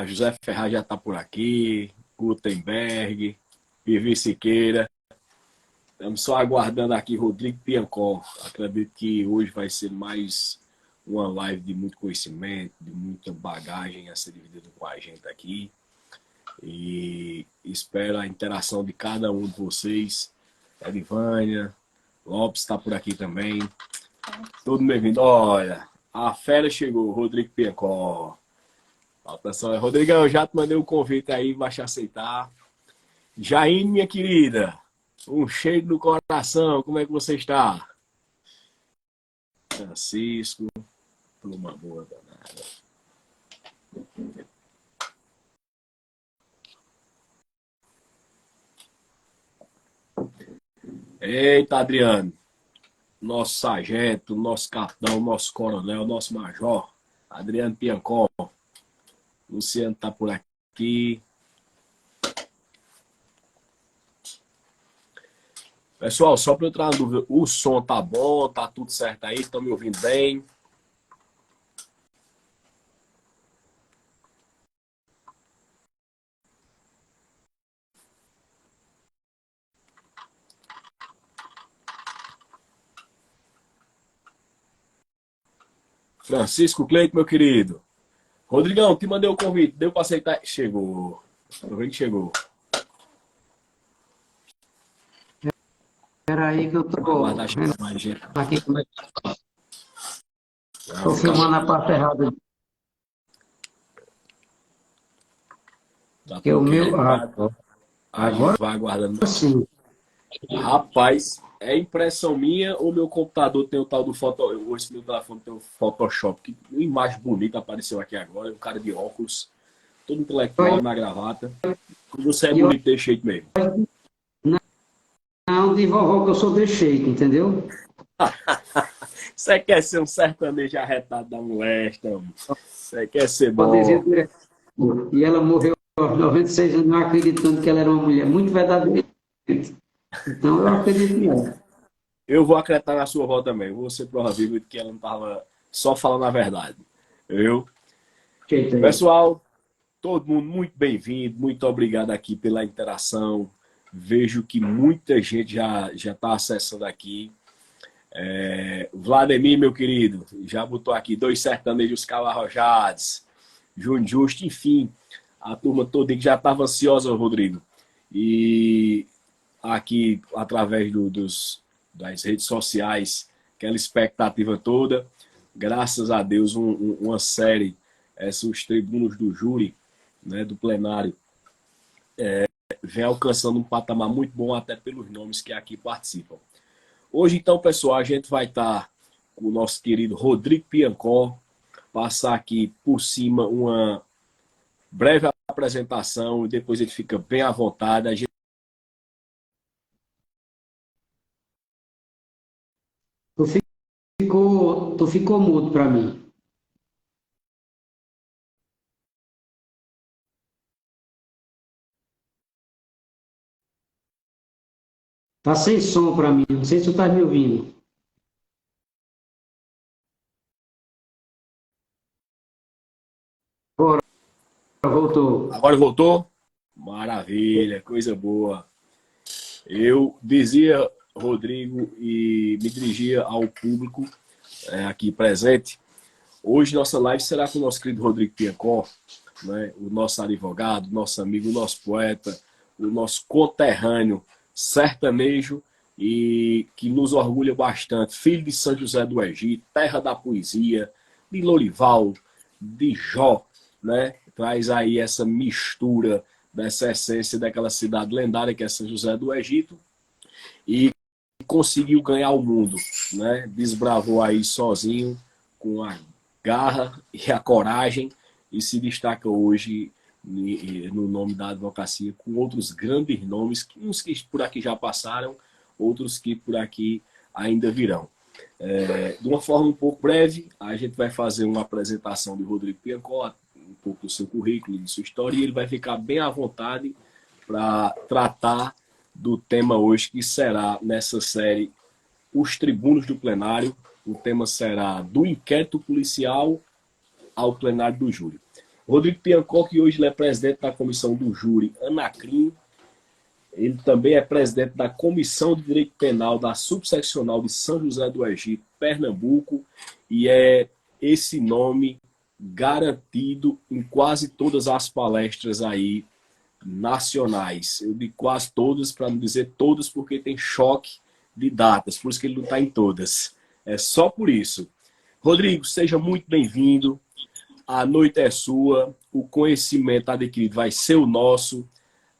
José Ferraz já está por aqui, Gutenberg, Vivi Siqueira. Estamos só aguardando aqui Rodrigo Piancó. Acredito que hoje vai ser mais uma live de muito conhecimento, de muita bagagem a ser dividida com a gente aqui. E espero a interação de cada um de vocês. Edivânia, Lopes está por aqui também. Todo bem-vindo. Olha, a fera chegou, Rodrigo Piancó. Rodrigão, já te mandei um convite aí, vai te aceitar. Jaine, minha querida, um cheiro no coração, como é que você está? Francisco, uma boa danada. Eita, Adriano, nosso sargento, nosso capitão, nosso coronel, nosso major, Adriano Piancó. Luciano tá por aqui. Pessoal, só para eu entrar na dúvida, o som tá bom, tá tudo certo aí? Estão me ouvindo bem? Francisco Cleito, meu querido. Rodrigão, te mandei o convite, deu para aceitar? Chegou. Tô vendo que chegou. Espera aí que eu tô aqui como é que tô filmando a parte errada. Tá que o meu a gente vai aguardando. Sim. Rapaz, é impressão minha ou meu computador tem o tal do esse meu telefone tem o Photoshop? Que uma imagem bonita apareceu aqui agora, um cara de óculos, todo intelectual na gravata. Você é bonito desse jeito mesmo. Não, de vovó que eu sou desse jeito, entendeu? Você quer ser um sertanejo arretado da molesta, você quer ser bom. E ela morreu aos 96 anos, não acreditando que ela era uma mulher muito verdadeira. Então eu acredito nela. Eu vou acreditar na sua avó também. Vou ser prova viva de que ela não estava só falando a verdade. Pessoal, todo mundo muito bem-vindo. Muito obrigado aqui pela interação. Vejo que muita gente já está acessando aqui. Vladimir, meu querido, já botou aqui 2 sertanejos calarrojados. Júnior Justo, enfim. A turma toda que já estava ansiosa, Rodrigo. E aqui, através das redes sociais, aquela expectativa toda. Graças a Deus, uma série, os tribunos do júri, né, do plenário, vem alcançando um patamar muito bom, até pelos nomes que aqui participam. Hoje, então, pessoal, a gente vai estar com o nosso querido Rodrigo Piancó, passar aqui por cima uma breve apresentação e depois ele fica bem à vontade. A gente... Tu ficou mudo para mim. Tá sem som para mim, não sei se tu tá me ouvindo. Agora voltou. Agora voltou? Maravilha, coisa boa. Eu dizia, Rodrigo, e me dirigia ao público aqui presente. Hoje nossa live será com o nosso querido Rodrigo Piancó, né? O nosso advogado, nosso amigo, o nosso poeta, o nosso conterrâneo sertanejo e que nos orgulha bastante. Filho de São José do Egito, terra da poesia, de Lorival, de Jó, né? Traz aí essa mistura dessa essência daquela cidade lendária que é São José do Egito e conseguiu ganhar o mundo, né? Desbravou aí sozinho com a garra e a coragem e se destaca hoje no nome da advocacia com outros grandes nomes, uns que por aqui já passaram, outros que por aqui ainda virão. De uma forma um pouco breve, a gente vai fazer uma apresentação de Rodrigo Piancó, um pouco do seu currículo, de sua história, e ele vai ficar bem à vontade para tratar do tema hoje, que será nessa série Os Tribunos do Plenário, O tema será do inquérito policial ao plenário do júri. Rodrigo Piancock, hoje ele é presidente da comissão do júri Anacrim. Ele também é presidente da Comissão de Direito Penal da Subseccional de São José do Egito, Pernambuco, e é esse nome garantido em quase todas as palestras aí nacionais. Eu digo quase todas, para não dizer todas, porque tem choque de datas, por isso que ele não está em todas. É só por isso. Rodrigo, seja muito bem-vindo. A noite é sua, o conhecimento adquirido vai ser o nosso,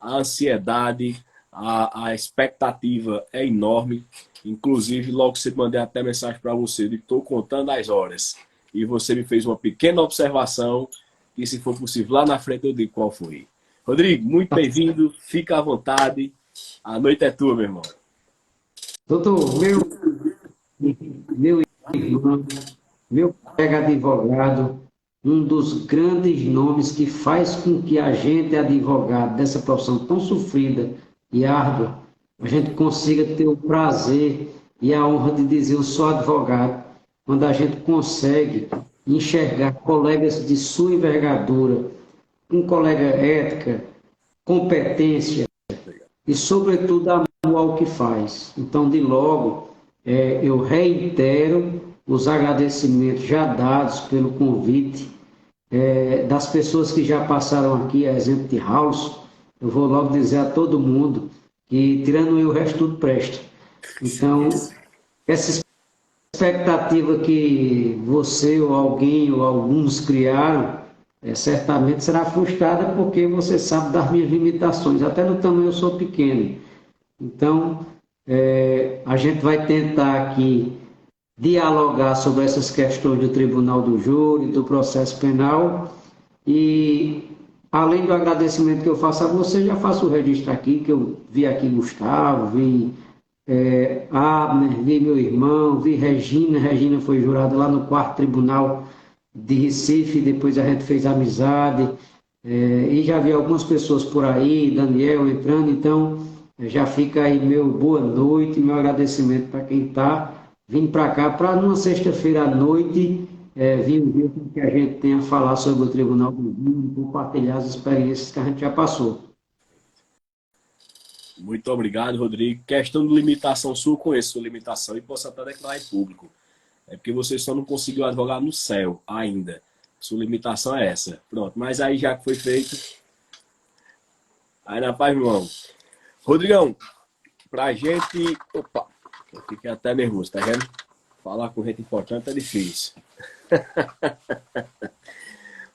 a ansiedade, a expectativa é enorme. Inclusive, logo você mandei até mensagem para você, de que estou contando as horas. E você me fez uma pequena observação, e se for possível, lá na frente eu digo qual foi. Rodrigo, muito bem-vindo, fica à vontade. A noite é tua, meu irmão. Doutor, meu irmão, meu colega advogado, um dos grandes nomes que faz com que a gente, advogado, dessa profissão tão sofrida e árdua, a gente consiga ter o prazer e a honra de dizer eu sou advogado, quando a gente consegue enxergar colegas de sua envergadura, um colega ética, competência e, sobretudo, amor ao que faz. Então, de logo, eu reitero os agradecimentos já dados pelo convite das pessoas que já passaram aqui, a exemplo de House. Eu vou logo dizer a todo mundo que, tirando eu, o resto tudo presta. Então, essa expectativa que você ou alguém ou alguns criaram, certamente será frustrada, porque você sabe das minhas limitações. Até no tamanho eu sou pequeno. Então, a gente vai tentar aqui dialogar sobre essas questões do Tribunal do Júri, do processo penal, e além do agradecimento que eu faço a você, já faço o registro aqui, que eu vi aqui Gustavo, vi Abner, vi meu irmão, vi Regina foi jurada lá no 4º Tribunal de Recife, depois a gente fez amizade, e já vi algumas pessoas por aí, Daniel entrando, então já fica aí meu boa noite, meu agradecimento para quem está vindo para cá, para numa sexta-feira à noite, vir ver com que a gente tenha a falar sobre o Tribunal do Júri, compartilhar as experiências que a gente já passou. Muito obrigado, Rodrigo. Questão de limitação sua, conheço sua limitação e posso até declarar em público. É porque você só não conseguiu advogar no céu ainda. Sua limitação é essa. Pronto, mas aí já que foi feito, aí na paz, meu irmão. Rodrigão, pra gente... Opa, eu fiquei até nervoso, tá vendo? Falar com gente importante é difícil.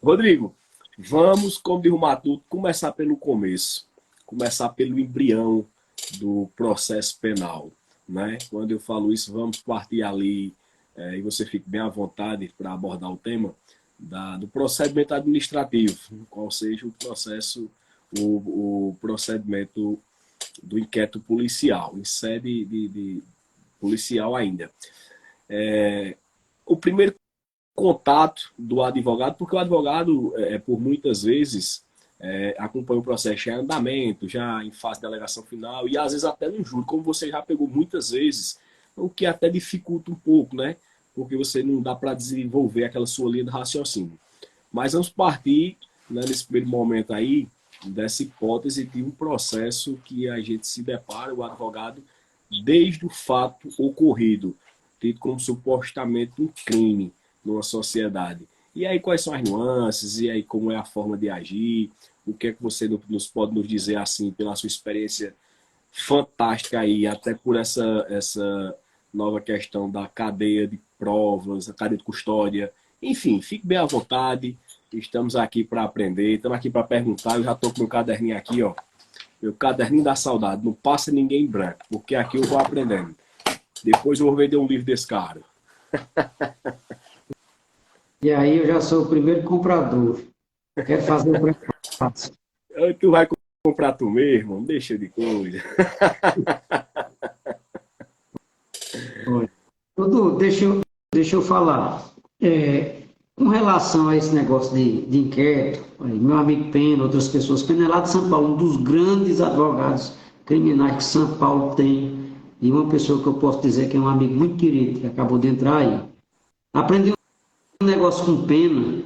Rodrigo, vamos, como diz o Matuto, começar pelo começo. Começar pelo embrião do processo penal, né? Quando eu falo isso, vamos partir ali, e você fique bem à vontade para abordar o tema do procedimento administrativo, qual seja o processo, o procedimento do inquérito policial, em sede de policial ainda. O primeiro contato do advogado, porque o advogado, por muitas vezes, acompanha o processo já em andamento, já em fase de alegação final, e às vezes até no júri, como você já pegou muitas vezes, o que até dificulta um pouco, né? Porque você não dá para desenvolver aquela sua linha de raciocínio. Mas vamos partir, né, nesse primeiro momento aí, dessa hipótese de um processo que a gente se depara, o advogado, desde o fato ocorrido, tido como supostamente um crime numa sociedade. E aí quais são as nuances, e aí como é a forma de agir, o que é que você nos pode nos dizer assim, pela sua experiência fantástica aí, até por essa nova questão da cadeia de provas, a cadeia de custódia. Enfim, fique bem à vontade, estamos aqui para aprender, estamos aqui para perguntar, eu já estou com meu caderninho aqui, ó, meu caderninho da saudade, não passa ninguém em branco, porque aqui eu vou aprendendo. Depois eu vou vender um livro desse cara. E aí eu já sou o primeiro comprador. Quero fazer o pré-passo. Tu vai comprar tu mesmo? Não deixa de coisa. Dudu, deixa eu falar. Com relação a esse negócio de inquérito, meu amigo Pena, outras pessoas, Pena é lá de São Paulo, um dos grandes advogados criminais que São Paulo tem. e uma pessoa que eu posso dizer que é um amigo muito querido, que acabou de entrar aí. Aprendi um negócio com pena,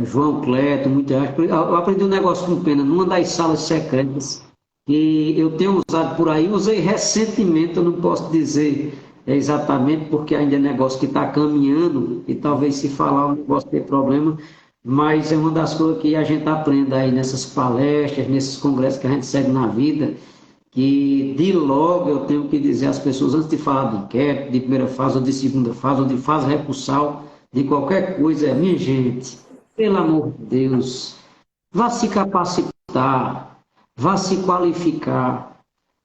João Cleto, eu aprendi um negócio com pena numa das salas secretas, que eu tenho usado por aí, usei recentemente, eu não posso dizer exatamente, porque ainda é negócio que está caminhando, e talvez se falar o negócio ter problema, mas é uma das coisas que a gente aprende aí nessas palestras, nesses congressos que a gente segue na vida, que de logo eu tenho que dizer às pessoas, antes de falar de inquérito, de primeira fase ou de segunda fase, ou de fase recursal, de qualquer coisa, minha gente, pelo amor de Deus, vá se capacitar, vá se qualificar,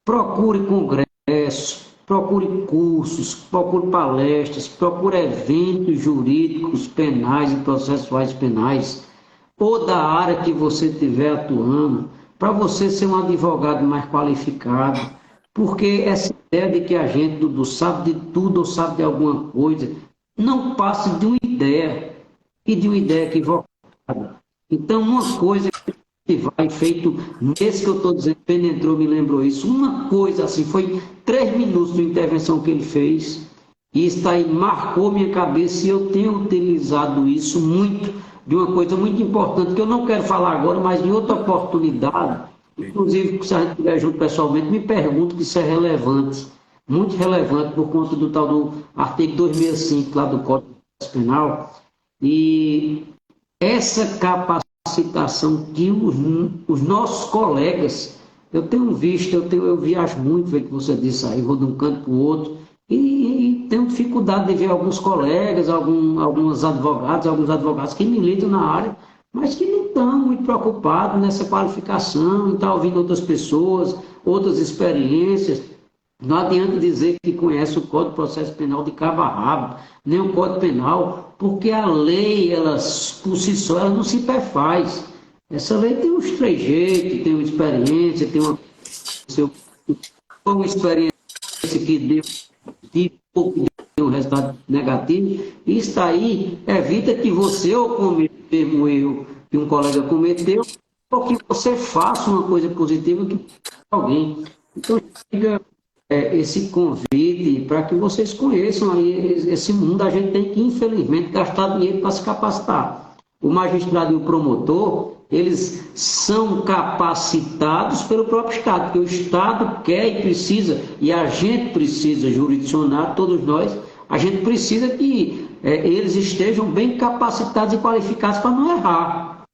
procure congressos, procure cursos, procure palestras, procure eventos jurídicos, penais e processuais penais, ou da área que você estiver atuando, para você ser um advogado mais qualificado, porque essa ideia de que a gente, Dudu, sabe de tudo ou sabe de alguma coisa, não passa de uma ideia, e de uma ideia equivocada. Então, uma coisa que vai feito, nesse que eu estou dizendo, Pena entrou, me lembrou isso, uma coisa assim, foi 3 minutos de intervenção que ele fez, e isso aí marcou minha cabeça, e eu tenho utilizado isso muito, de uma coisa muito importante, que eu não quero falar agora, mas em outra oportunidade, inclusive, se a gente estiver junto pessoalmente, me pergunto que isso é relevante, muito relevante, por conta do tal do artigo 265, lá do Código Penal, e essa capacitação que os nossos colegas, eu tenho visto, eu viajo muito, foi que você disse aí, vou de um canto para o outro, e tenho dificuldade de ver alguns colegas, alguns advogados que militam na área, mas que não estão muito preocupados nessa qualificação, em estar ouvindo outras pessoas, outras experiências. Não adianta dizer que conhece o Código de Processo Penal de cabo a rabo, nem o Código Penal, porque a lei, ela, por si só, ela não se perfaz. Essa lei tem uns trejeitos, tem uma experiência, uma experiência que deu um resultado negativo. Isso aí evita que você ou cometa o mesmo erro que um colega cometeu, ou que você faça uma coisa positiva que alguém. Então, chega esse convite para que vocês conheçam aí esse mundo. A gente tem que, infelizmente, gastar dinheiro para se capacitar. O magistrado e o promotor, eles são capacitados pelo próprio Estado, porque o Estado quer e precisa, e a gente precisa jurisdicionar, todos nós, a gente precisa que eles estejam bem capacitados e qualificados para não errar.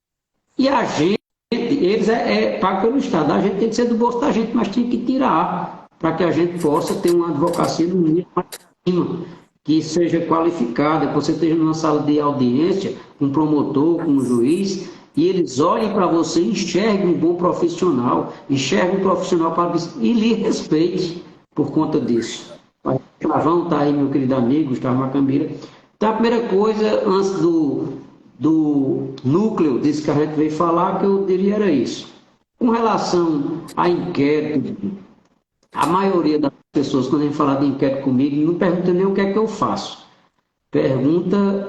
E a gente, eles pagam pelo Estado, a gente tem que ser do bolso da gente, mas tem que tirar para que a gente possa ter uma advocacia no nível mais acima, que seja qualificada, que você esteja numa sala de audiência, com um promotor, com um juiz, e eles olhem para você e enxerguem um bom profissional, enxerguem um profissional e lhe respeite por conta disso. O Gustavo está aí, meu querido amigo, Gustavo Macambira. Então, a primeira coisa, antes do núcleo disso que a gente veio falar, que eu diria era isso. Com relação a inquérito, a maioria das pessoas, quando a gente fala de inquérito comigo, não pergunta nem o que é que eu faço. Pergunta,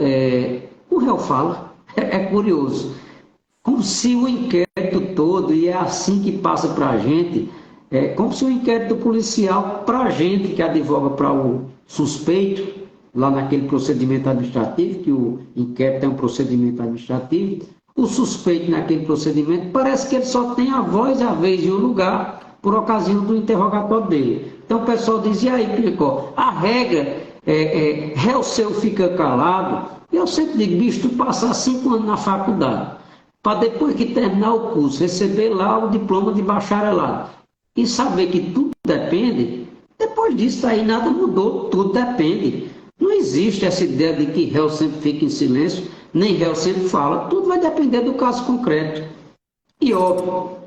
o réu fala, é curioso. Como se o inquérito todo, e é assim que passa para a gente, como se o inquérito policial, para a gente que advoga para o suspeito, lá naquele procedimento administrativo, que o inquérito é um procedimento administrativo, o suspeito naquele procedimento, parece que ele só tem a voz, a vez e o lugar, por ocasião do interrogatório dele. Então o pessoal diz, e aí, Picó, a regra réu seu fica calado. Eu sempre digo, bicho, tu passar 5 anos na faculdade, para depois que terminar o curso, receber lá o diploma de bacharelado, e saber que tudo depende, depois disso aí nada mudou, tudo depende. Não existe essa ideia de que réu sempre fica em silêncio, nem réu sempre fala, tudo vai depender do caso concreto. E óbvio,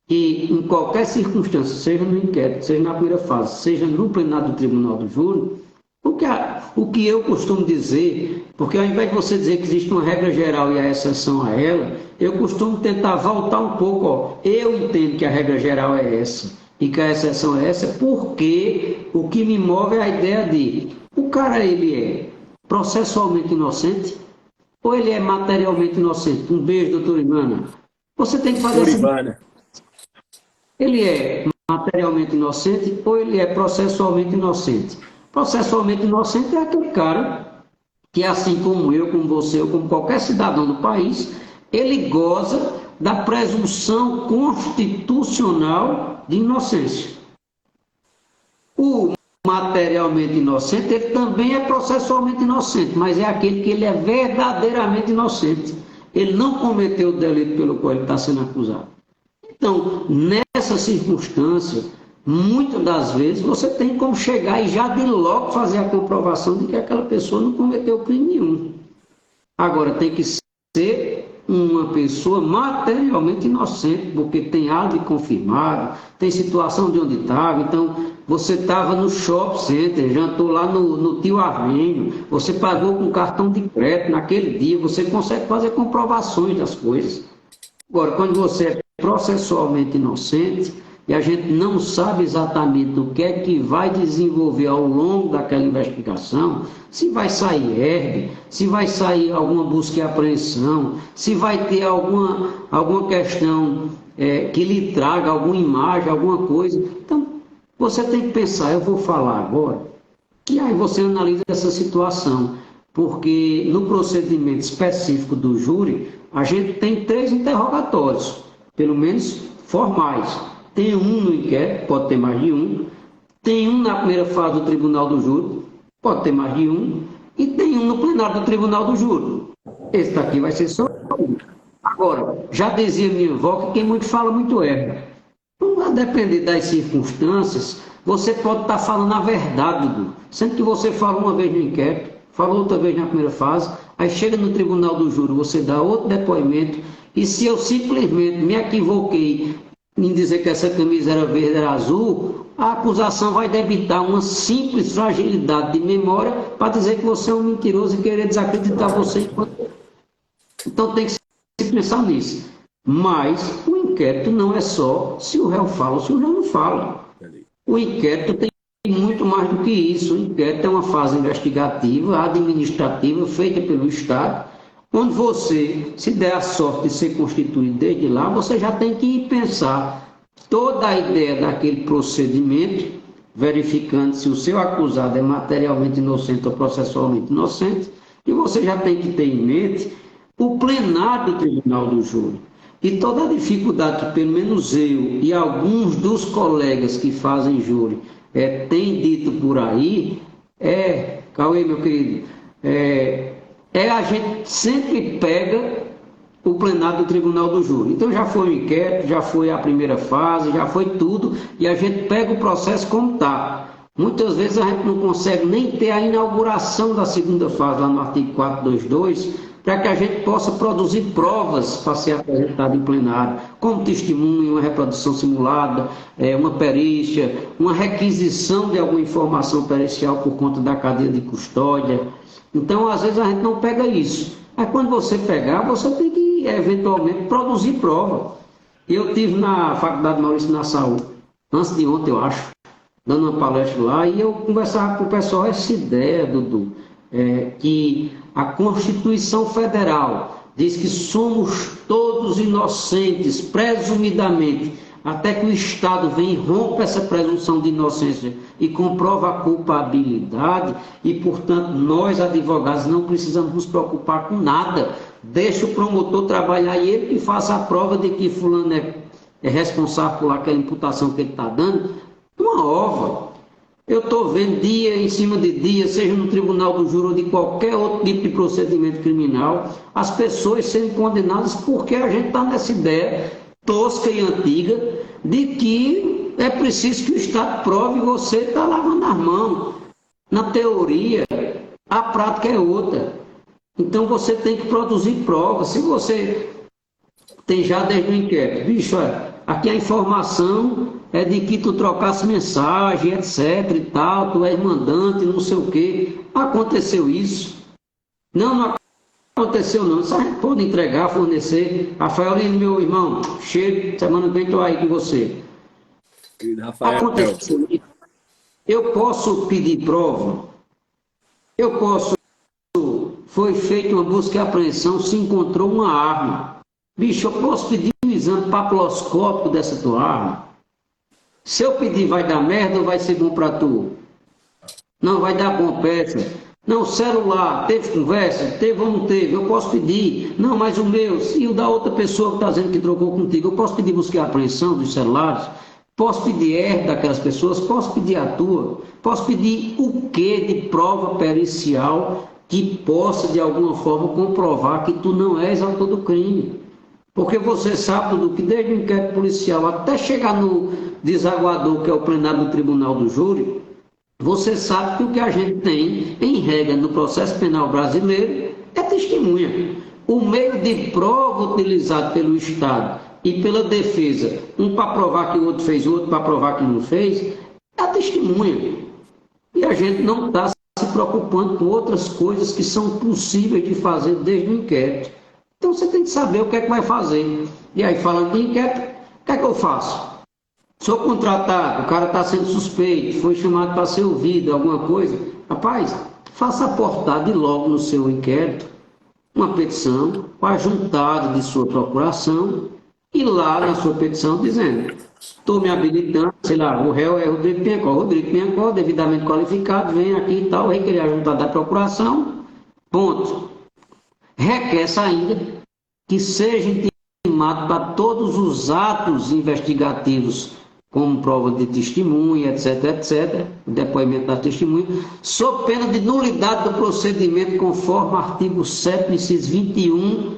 que em qualquer circunstância, seja no inquérito, seja na primeira fase, seja no plenário do Tribunal do Júri, o que eu costumo dizer, porque ao invés de você dizer que existe uma regra geral e a exceção a ela, eu costumo tentar voltar um pouco, eu entendo que a regra geral é essa, e que a exceção é essa, porque o que me move é a ideia de, o cara ele é processualmente inocente, ou ele é materialmente inocente? Um beijo, doutor Ivana. Você tem que fazer essa... Ele é materialmente inocente ou ele é processualmente inocente. Processualmente inocente é aquele cara que, assim como eu, como você, ou como qualquer cidadão do país, ele goza da presunção constitucional de inocência. O materialmente inocente, ele também é processualmente inocente, mas é aquele que ele é verdadeiramente inocente. Ele não cometeu o delito pelo qual ele está sendo acusado. Então, nessa circunstância, muitas das vezes você tem como chegar e já de logo fazer a comprovação de que aquela pessoa não cometeu crime nenhum. Agora, tem que ser uma pessoa materialmente inocente, porque tem álibi confirmado, tem situação de onde estava. Então, você estava no shopping center, jantou lá no Tio Arminho, você pagou com cartão de crédito naquele dia, você consegue fazer comprovações das coisas. Agora, quando você é processualmente inocente e a gente não sabe exatamente o que é que vai desenvolver ao longo daquela investigação, se vai sair herb, se vai sair alguma busca e apreensão, se vai ter alguma questão que lhe traga alguma imagem, alguma coisa. Então, você tem que pensar, eu vou falar agora, e aí você analisa essa situação, porque no procedimento específico do júri, a gente tem 3 interrogatórios, pelo menos formais. Tem um no inquérito, pode ter mais de um. Tem um na primeira fase do tribunal do júri, pode ter mais de um. E tem um no plenário do tribunal do júri. Esse daqui vai ser só um. Agora, já dizia minha avó que quem muito fala, muito erra. Então, a depender das circunstâncias, você pode estar falando a verdade, Dudu. Sendo que você fala uma vez no inquérito, falou outra vez na primeira fase, aí chega no tribunal do júri, você dá outro depoimento, e se eu simplesmente me equivoquei em dizer que essa camisa era verde, era azul, a acusação vai debitar uma simples fragilidade de memória para dizer que você é um mentiroso e querer desacreditar você. Então tem que se pensar nisso. Mas o inquérito não é só se o réu fala ou se o réu não fala. O inquérito tem muito mais do que isso. O inquérito é uma fase investigativa, administrativa, feita pelo Estado, onde você, se der a sorte de ser constituído desde lá, você já tem que pensar toda a ideia daquele procedimento, verificando se o seu acusado é materialmente inocente ou processualmente inocente, e você já tem que ter em mente o plenário do tribunal do júri. E toda a dificuldade que pelo menos eu e alguns dos colegas que fazem júri têm dito por aí, Cauê, meu querido, a gente sempre pega o plenário do tribunal do júri. Então já foi o inquérito, já foi a primeira fase, já foi tudo, e a gente pega o processo como está. Muitas vezes a gente não consegue nem ter a inauguração da segunda fase, lá no artigo 422, para que a gente possa produzir provas para ser apresentado em plenário, como testemunho, uma reprodução simulada, uma perícia, uma requisição de alguma informação pericial por conta da cadeia de custódia. Então, às vezes, a gente não pega isso. Mas quando você pegar, você tem que, eventualmente, produzir prova. Eu estive na Faculdade Maurício Nassau, antes de ontem, eu acho, dando uma palestra lá, e eu conversava com o pessoal essa ideia, Dudu, que a Constituição Federal diz que somos todos inocentes, presumidamente, até que o Estado vem e rompe essa presunção de inocência e comprova a culpabilidade, e, portanto, nós, advogados, não precisamos nos preocupar com nada. Deixa o promotor trabalhar e ele que faça a prova de que fulano é responsável por aquela imputação que ele está dando. Uma ova. Eu estou vendo dia em cima de dia, seja no tribunal do júri ou de qualquer outro tipo de procedimento criminal, as pessoas sendo condenadas porque a gente está nessa ideia tosca e antiga de que é preciso que o Estado prove e você está lavando as mãos. Na teoria, a prática é outra. Então você tem que produzir provas. Se você tem já desde o inquérito, bicho, aqui a informação é de que tu trocasse mensagem, etc e tal, tu és mandante, não sei o quê. Aconteceu isso? Não aconteceu não. Isso a gente pode entregar, fornecer. Rafaelino, meu irmão, chego, semana que vem estou aí com você. Rafael. Aconteceu isso. Eu posso pedir prova? Eu posso. Foi feita uma busca e apreensão, se encontrou uma arma. Bicho, eu posso pedir um exame papiloscópico dessa tua arma? Se eu pedir, vai dar merda ou vai ser bom para tu? Não, vai dar bom, peça. Não, celular, teve conversa? Teve ou não teve? Eu posso pedir. Não, mas o meu, e o da outra pessoa que está dizendo que trocou contigo, eu posso pedir buscar a apreensão dos celulares? Posso pedir R daquelas pessoas? Posso pedir a tua? Posso pedir o que de prova pericial que possa, de alguma forma, comprovar que tu não és autor do crime? Porque você sabe, Dudu, que desde o inquérito policial até chegar no desaguador, que é o plenário do Tribunal do Júri, você sabe que o que a gente tem, em regra, no processo penal brasileiro, é testemunha. O meio de prova utilizado pelo Estado e pela defesa, um para provar que o outro fez, o outro para provar que não fez, é a testemunha. E a gente não está se preocupando com outras coisas que são possíveis de fazer desde o inquérito. Então você tem que saber o que é que vai fazer. E aí, falando de inquérito, o que é que eu faço? Sou contratado, o cara está sendo suspeito, foi chamado para ser ouvido, alguma coisa. Rapaz, faça aportar de logo no seu inquérito uma petição com a juntada de sua procuração e lá na sua petição dizendo: estou me habilitando, sei lá, o réu é Rodrigo Piancó. Rodrigo Piancó, devidamente qualificado, vem aqui e tal, requerer a juntada da procuração, ponto. Requer ainda que seja intimado para todos os atos investigativos, como prova de testemunha, etc., etc., o depoimento da testemunha, sob pena de nulidade do procedimento, conforme o artigo 7º, inciso 21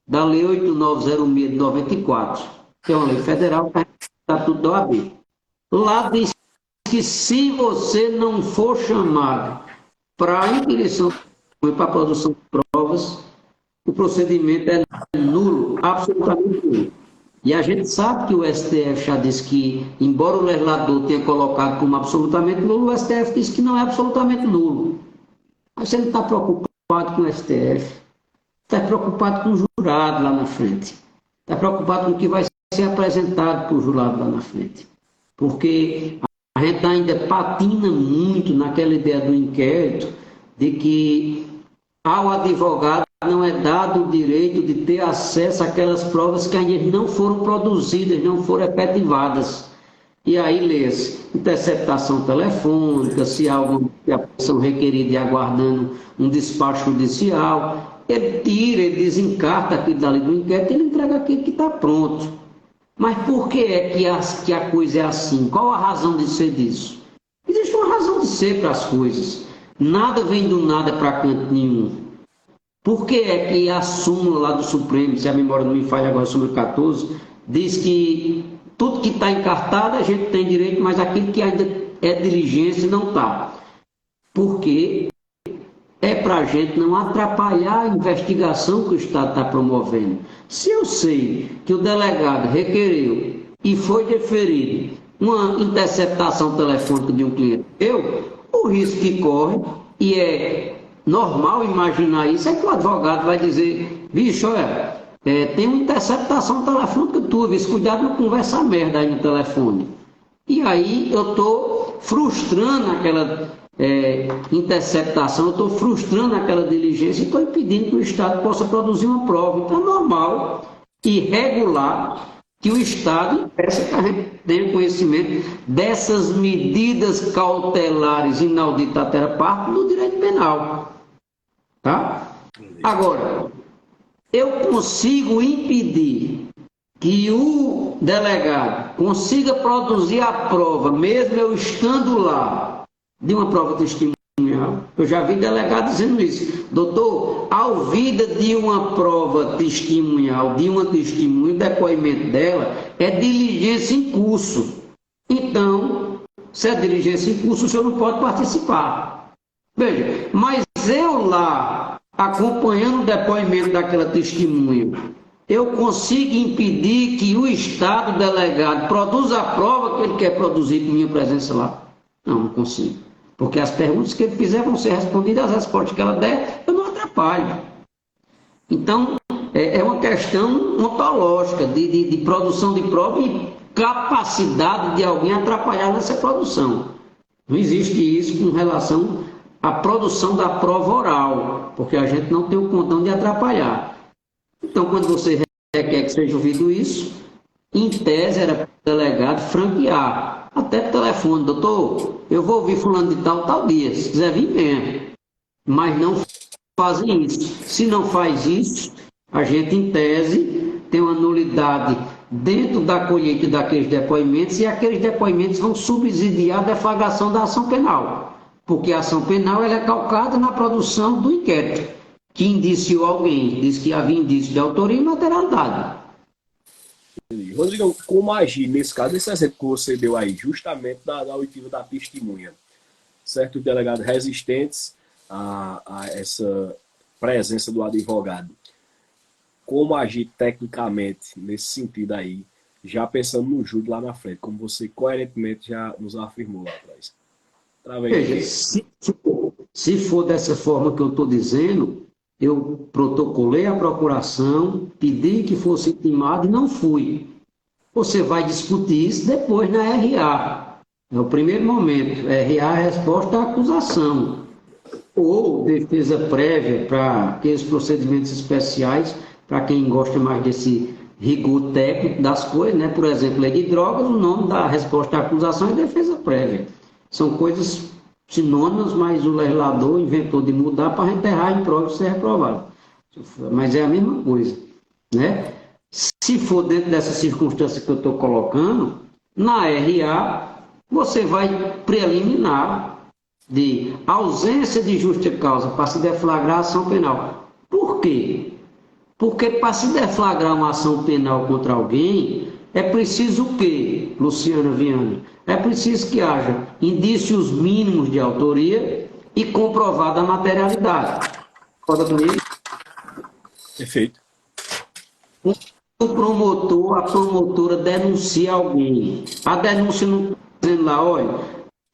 da Lei 8906 de 94, que é uma lei federal, que é o Estatuto da OAB. Lá diz que se você não for chamado para a inquirição e para a produção de provas, o procedimento é nulo, absolutamente nulo. E a gente sabe que o STF já disse que, embora o legislador tenha colocado como absolutamente nulo, o STF disse que não é absolutamente nulo. Mas você não está preocupado com o STF, está preocupado com o jurado lá na frente, está preocupado com o que vai ser apresentado para o jurado lá na frente. Porque a gente ainda patina muito naquela ideia do inquérito de que ao advogado não é dado o direito de ter acesso àquelas provas que ainda não foram produzidas, não foram efetivadas. E aí lê-se interceptação telefônica, se há alguma ação requerida e aguardando um despacho judicial, ele tira, ele desencarta aquilo dali do inquérito e ele entrega aquilo que está pronto. Mas por que é que a coisa é assim? Qual a razão de ser disso? Existe uma razão de ser para as coisas. Nada vem do nada para canto nenhum. Por que é que a súmula lá do Supremo, se a memória não me falha agora, súmula 14, diz que tudo que está encartado a gente tem direito, mas aquilo que ainda é diligência não está. Porque é para a gente não atrapalhar a investigação que o Estado está promovendo. Se eu sei que o delegado requereu e foi deferido uma interceptação telefônica de um cliente o risco que corre, e é normal imaginar isso, é que o advogado vai dizer: bicho, olha, tem uma interceptação telefônica tua, viu? Cuidado, não conversa merda aí no telefone. E aí eu estou frustrando aquela interceptação, eu estou frustrando aquela diligência e estou impedindo que o Estado possa produzir uma prova. Então é normal e regular que o Estado peça que a gente tenha conhecimento dessas medidas cautelares inauditas até parte do direito penal. Tá? Agora, eu consigo impedir que o delegado consiga produzir a prova, mesmo eu estando lá, de uma prova testemunhal. Eu já vi delegado dizendo isso: doutor, a ouvida de uma prova testemunhal, de uma testemunha, o depoimento dela é diligência em curso. Então, se é diligência em curso, o senhor não pode participar. Veja, mas eu lá, acompanhando o depoimento daquela testemunha, eu consigo impedir que o Estado, o delegado, produza a prova que ele quer produzir com minha presença lá? Não, não consigo. Porque as perguntas que ele fizer vão ser respondidas, as respostas que ela der, eu não atrapalho. Então, é uma questão ontológica de produção de prova e capacidade de alguém atrapalhar nessa produção. Não existe isso com relação à produção da prova oral, porque a gente não tem o condão de atrapalhar. Então, quando você requer que seja ouvido isso, Em tese, era para o delegado franquear. Até por telefone, doutor, eu vou ouvir fulano de tal dia. Se quiser vir, venha. Mas não fazem isso. Se não faz isso, a gente, em tese, tem uma nulidade dentro da colheita daqueles depoimentos e aqueles depoimentos vão subsidiar a deflagração da ação penal. Porque a ação penal ela é calcada na produção do inquérito, que indiciou alguém, diz que havia indício de autoria e materialidade. Rodrigo, como agir nesse caso, esse exemplo que você deu aí, justamente da oitiva da testemunha, certo? Delegado resistentes a essa presença do advogado. Como agir tecnicamente nesse sentido aí, já pensando no júri lá na frente, como você coerentemente já nos afirmou lá atrás. Veja, se for dessa forma que eu estou dizendo, eu protocolei a procuração, pedi que fosse intimado e não fui. Você vai discutir isso depois na RA. É o primeiro momento. RA é a resposta à acusação. Ou defesa prévia para aqueles procedimentos especiais, para quem gosta mais desse rigor técnico das coisas, né? Por exemplo, lei de drogas, o nome da resposta à acusação é defesa prévia. São coisas sinônimas, mas o legislador inventou de mudar para enterrar em prova e ser reprovado. Mas é a mesma coisa, né? Se for dentro dessa circunstância que eu estou colocando, na RA, você vai preliminar de ausência de justa causa para se deflagrar a ação penal. Por quê? Porque para se deflagrar uma ação penal contra alguém, é preciso o quê, Luciana Viana? É preciso que haja indícios mínimos de autoria e comprovada a materialidade. Concorda comigo? Perfeito. O promotor, a promotora denuncia alguém. A denúncia não está dizendo lá, olha,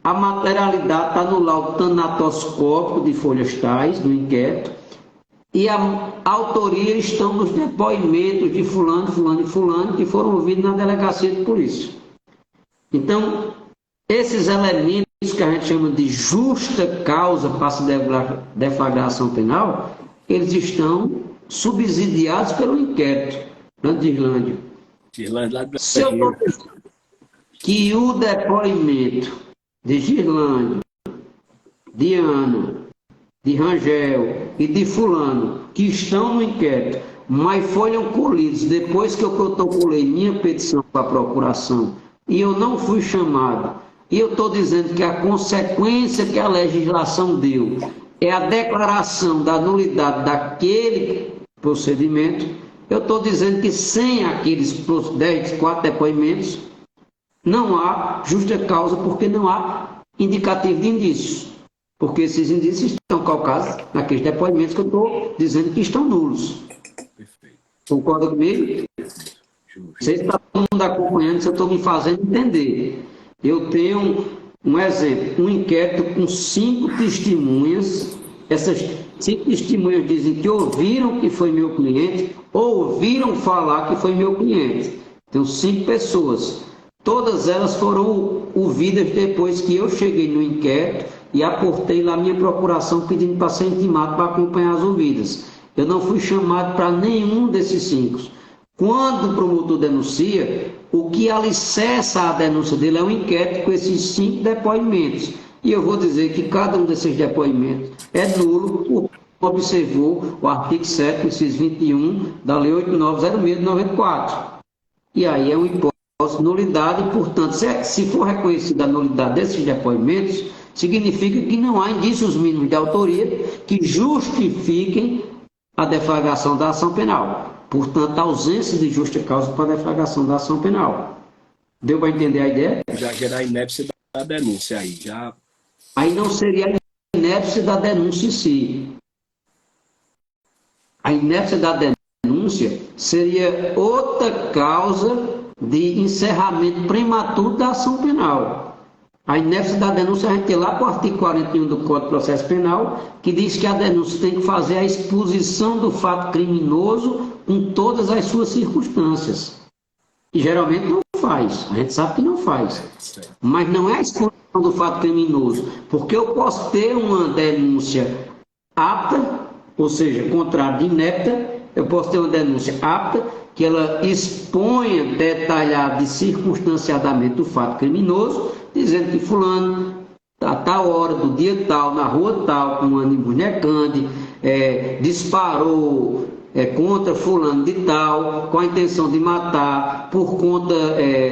a materialidade está no laudo tanatoscópico de folhas tais, no inquérito, e a autoria estão nos depoimentos de fulano, fulano e fulano, que foram ouvidos na delegacia de polícia. Então, esses elementos que a gente chama de justa causa para se deflagrar ação penal, eles estão subsidiados pelo inquérito. De Irlândia. Se eu estou dizendo que o depoimento de Girlândia, de Ana, de Rangel e de fulano, que estão no inquérito, mas foram colhidos depois que eu protocolei minha petição para a procuração e eu não fui chamado, e eu estou dizendo que a consequência que a legislação deu é a declaração da nulidade daquele procedimento, eu estou dizendo que sem aqueles 4 depoimentos, não há justa causa, porque não há indicativo de indícios. Porque esses indícios estão calcados naqueles depoimentos que eu estou dizendo que estão nulos. Perfeito. Concorda comigo? Você está todo mundo acompanhando, se eu estou me fazendo entender. Eu tenho um exemplo, um inquérito com 5 testemunhas. Essas 5 testemunhas dizem que ouviram que foi meu cliente, ou ouviram falar que foi meu cliente. Tenho 5 pessoas. Todas elas foram ouvidas depois que eu cheguei no inquérito e aportei lá minha procuração pedindo para ser intimado para acompanhar as ouvidas. Eu não fui chamado para nenhum desses 5. Quando o promotor denuncia, o que alicerça a denúncia dele é um inquérito com esses 5 depoimentos. E eu vou dizer que cada um desses depoimentos é nulo, porque observou o artigo 7, inciso 21 da Lei 8906 de 94. E aí é uma hipótese de nulidade, e, portanto, se for reconhecida a nulidade desses depoimentos, significa que não há indícios mínimos de autoria que justifiquem a deflagração da ação penal. Portanto, a ausência de justa causa para a deflagração da ação penal. Deu para entender a ideia? Já gerar a inépcia da denúncia aí, já... Aí não seria a inépcia da denúncia em si. A inépcia da denúncia seria outra causa de encerramento prematuro da ação penal. A inépcia da denúncia a gente tem lá para o artigo 41 do Código de Processo Penal, que diz que a denúncia tem que fazer a exposição do fato criminoso com todas as suas circunstâncias. E geralmente não faz, a gente sabe que não faz. Mas não é a exposição do fato criminoso, porque eu posso ter uma denúncia apta, ou seja, contrário de inepta, eu posso ter uma denúncia apta, que ela exponha detalhado e circunstanciadamente o fato criminoso, dizendo que fulano, a tal hora, do dia tal, na rua tal, com uma embonecante, disparou contra fulano de tal, com a intenção de matar, por conta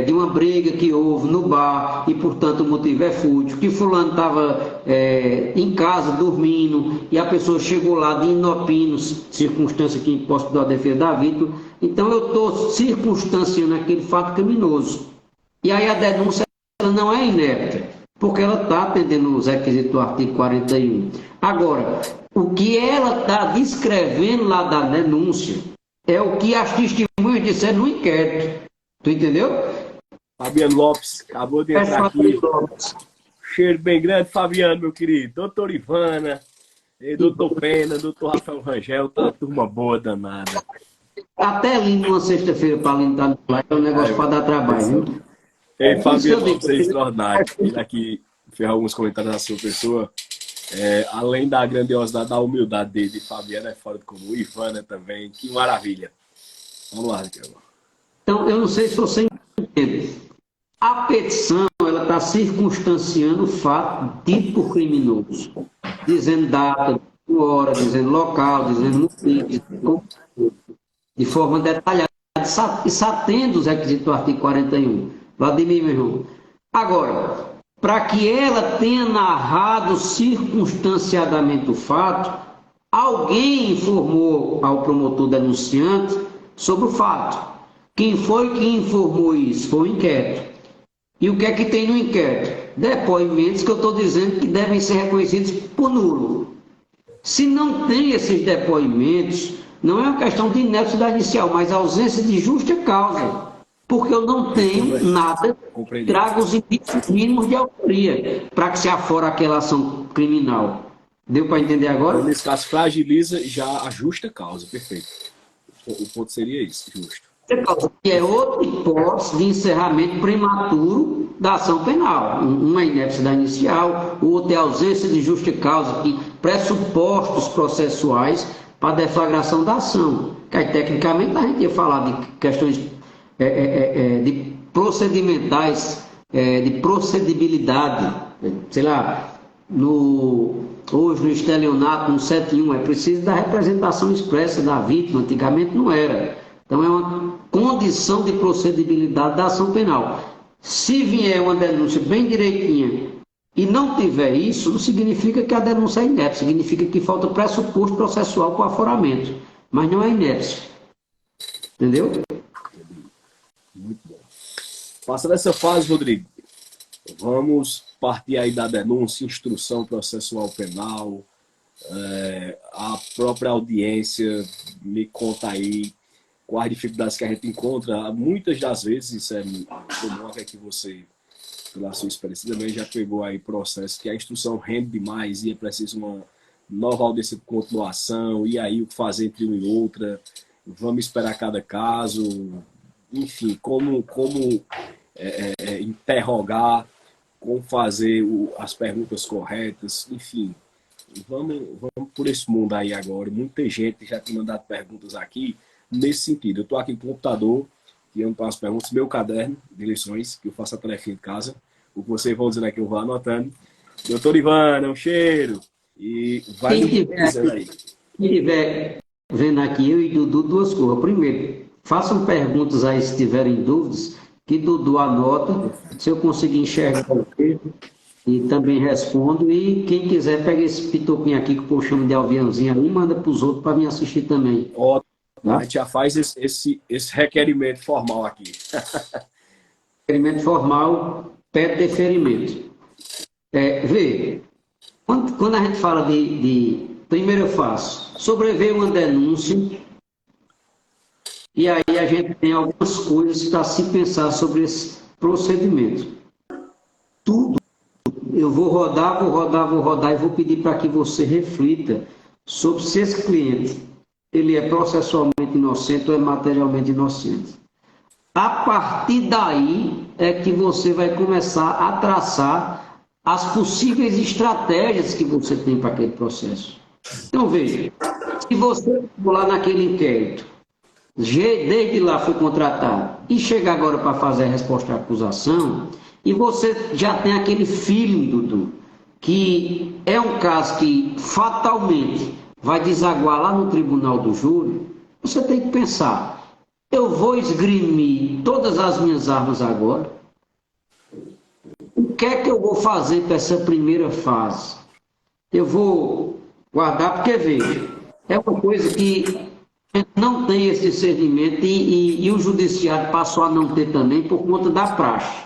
de uma briga que houve no bar, e portanto o motivo é fútil, que fulano estava em casa dormindo, e a pessoa chegou lá de inopino, circunstância que imposto da defesa da vítima. Então eu estou circunstanciando aquele fato criminoso. E aí a denúncia ela não é inepta, porque ela está atendendo os requisitos do artigo 41. Agora, o que ela está descrevendo lá da denúncia é o que as testemunhas disseram no inquérito. Tu entendeu? Fabiano Lopes, acabou de entrar aqui. Cheiro bem grande, Fabiano, meu querido. Doutor Ivana, doutor Pena, doutor Rafael Rangel, tá uma turma boa danada. Até lindo uma sexta-feira para limpar lá, é um negócio para dar trabalho. Viu? Ei, Fabiano Lopes é extraordinário. Ele aqui fez alguns comentários da sua pessoa. Além da grandiosidade, da humildade dele, Fabiano é fora do comum. Ivana também, que maravilha. Vamos lá, Raquel. Então, eu não sei se você entende. A petição, ela está circunstanciando o fato dito por criminoso, dizendo data, hora, dizendo local, dizendo motivo, de forma detalhada, e atende os requisitos do artigo 41. Vladimir, meu irmão. Agora, para que ela tenha narrado circunstanciadamente o fato, alguém informou ao promotor denunciante sobre o fato. Quem foi que informou isso? Foi o inquérito. E o que é que tem no inquérito? Depoimentos que eu estou dizendo que devem ser reconhecidos por nulo. Se não tem esses depoimentos, não é uma questão de inépcia da inicial, mas ausência de justa causa. Porque eu não tenho nada que traga os indícios mínimos de autoria para que se afora aquela ação criminal. Deu para entender agora? Então, nesse caso, fragiliza já a justa causa. Perfeito. O ponto seria isso, justo. Que é outra hipótese de encerramento prematuro da ação penal. Uma inépcia da inicial, o outro é ausência de justa causa, que pressupostos processuais para a deflagração da ação. Que aí, tecnicamente, a gente ia falar de questões de procedimentais, de procedibilidade, sei lá, hoje no estelionato, no 71, é preciso da representação expressa da vítima, antigamente não era. Então é uma condição de procedibilidade da ação penal. Se vier uma denúncia bem direitinha e não tiver isso, não significa que a denúncia é inépcia, significa que falta pressuposto processual para o aforamento, mas não é inépcia. Entendeu? Muito bom. Passando essa fase, Rodrigo, vamos partir aí da denúncia, instrução processual penal, a própria audiência. Me conta aí quais dificuldades que a gente encontra. Muitas das vezes, isso é comum, é que você, pela sua experiência, também já pegou aí processo que a instrução rende demais e é preciso uma nova audiência de continuação, e aí o que fazer entre uma e outra, vamos esperar cada caso, enfim, como interrogar, como fazer as perguntas corretas, enfim. Vamos por esse mundo aí agora. Muita gente já tem mandado perguntas aqui nesse sentido. Eu estou aqui com o computador, tirando para as perguntas, meu caderno de lições, que eu faço a tarefinha de casa. O que vocês vão dizendo aqui, eu vou anotando. Doutor Ivana, um cheiro. E vai dizendo aí. Quem estiver vendo aqui, eu e Dudu, duas coisas. Primeiro, façam perguntas aí se tiverem dúvidas, que Dudu anota, se eu conseguir enxergar o texto, e também respondo. E quem quiser, pega esse pitoquinho aqui que eu chamo de aviãozinho ali e manda para os outros para me assistir também. Ótimo. Tá? A gente já faz esse requerimento formal aqui. Requerimento formal, pede deferimento. Vê, quando a gente fala primeiro eu faço, sobreveio uma denúncia, e aí a gente tem algumas coisas para se pensar sobre esse procedimento. Tudo, eu vou rodar e vou pedir para que você reflita sobre se esse cliente ele é processualmente inocente ou é materialmente inocente. A partir daí é que você vai começar a traçar as possíveis estratégias que você tem para aquele processo. Então, veja, Se você for lá naquele inquérito, desde lá foi contratado, e chega agora para fazer a resposta à acusação, e você já tem aquele feeling, Dudu, que é um caso que fatalmente vai desaguar lá no tribunal do júri, você tem que pensar, eu vou esgrimir todas as minhas armas agora? O que é que eu vou fazer para essa primeira fase? Eu vou guardar, porque veja, é uma coisa que a gente não tem esse discernimento e o judiciário passou a não ter também por conta da praxe.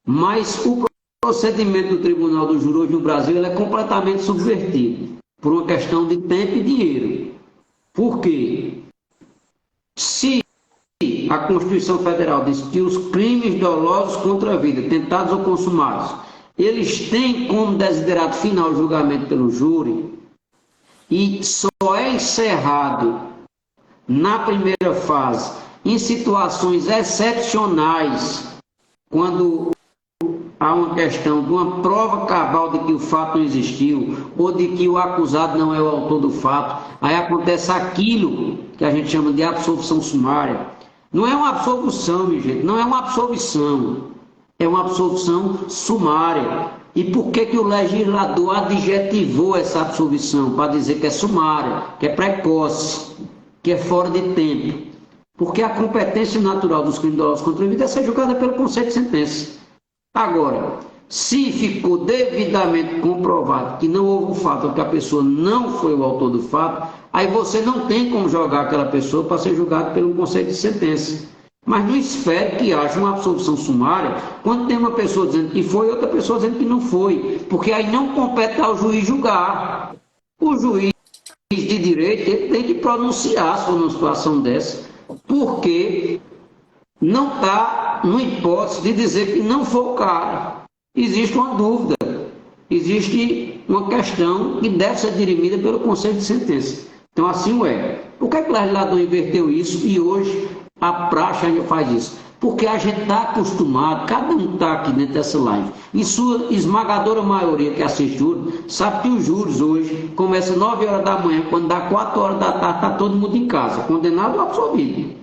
Mas o procedimento do Tribunal do Júri hoje no Brasil ele é completamente subvertido por uma questão de tempo e dinheiro. Por quê? Se a Constituição Federal diz que os crimes dolosos contra a vida, tentados ou consumados, eles têm como desiderato final o julgamento pelo júri e só é encerrado na primeira fase em situações excepcionais, quando há uma questão de uma prova cabal de que o fato não existiu ou de que o acusado não é o autor do fato, aí acontece aquilo que a gente chama de absolvição sumária. Não é uma absolvição, minha gente, não é uma absolvição, é uma absolvição sumária. E por que que o legislador adjetivou essa absolvição? Para dizer que é sumária, que é precoce, que é fora de tempo. Porque a competência natural dos crimes dolosos contra a vida é ser julgada pelo conceito de sentença. Agora, se ficou devidamente comprovado que não houve o fato, ou que a pessoa não foi o autor do fato, aí você não tem como jogar aquela pessoa para ser julgado pelo conceito de sentença. Mas não espere que haja uma absolvição sumária quando tem uma pessoa dizendo que foi e outra pessoa dizendo que não foi, porque aí não compete ao juiz julgar. O juiz de direito ele tem que pronunciar sobre uma situação dessa, porque não está no hipótese de dizer que não foi o cara. Existe uma dúvida, existe uma questão que deve ser dirimida pelo conceito de sentença. Então assim o é. Por que o legislador inverteu isso e hoje a praxe ainda faz isso? Porque a gente está acostumado, cada um está aqui dentro dessa live, em sua esmagadora maioria que assiste júri, sabe que os júris hoje começam 9 horas da manhã, quando dá 4 horas da tarde, está todo mundo em casa, condenado ou absolvido.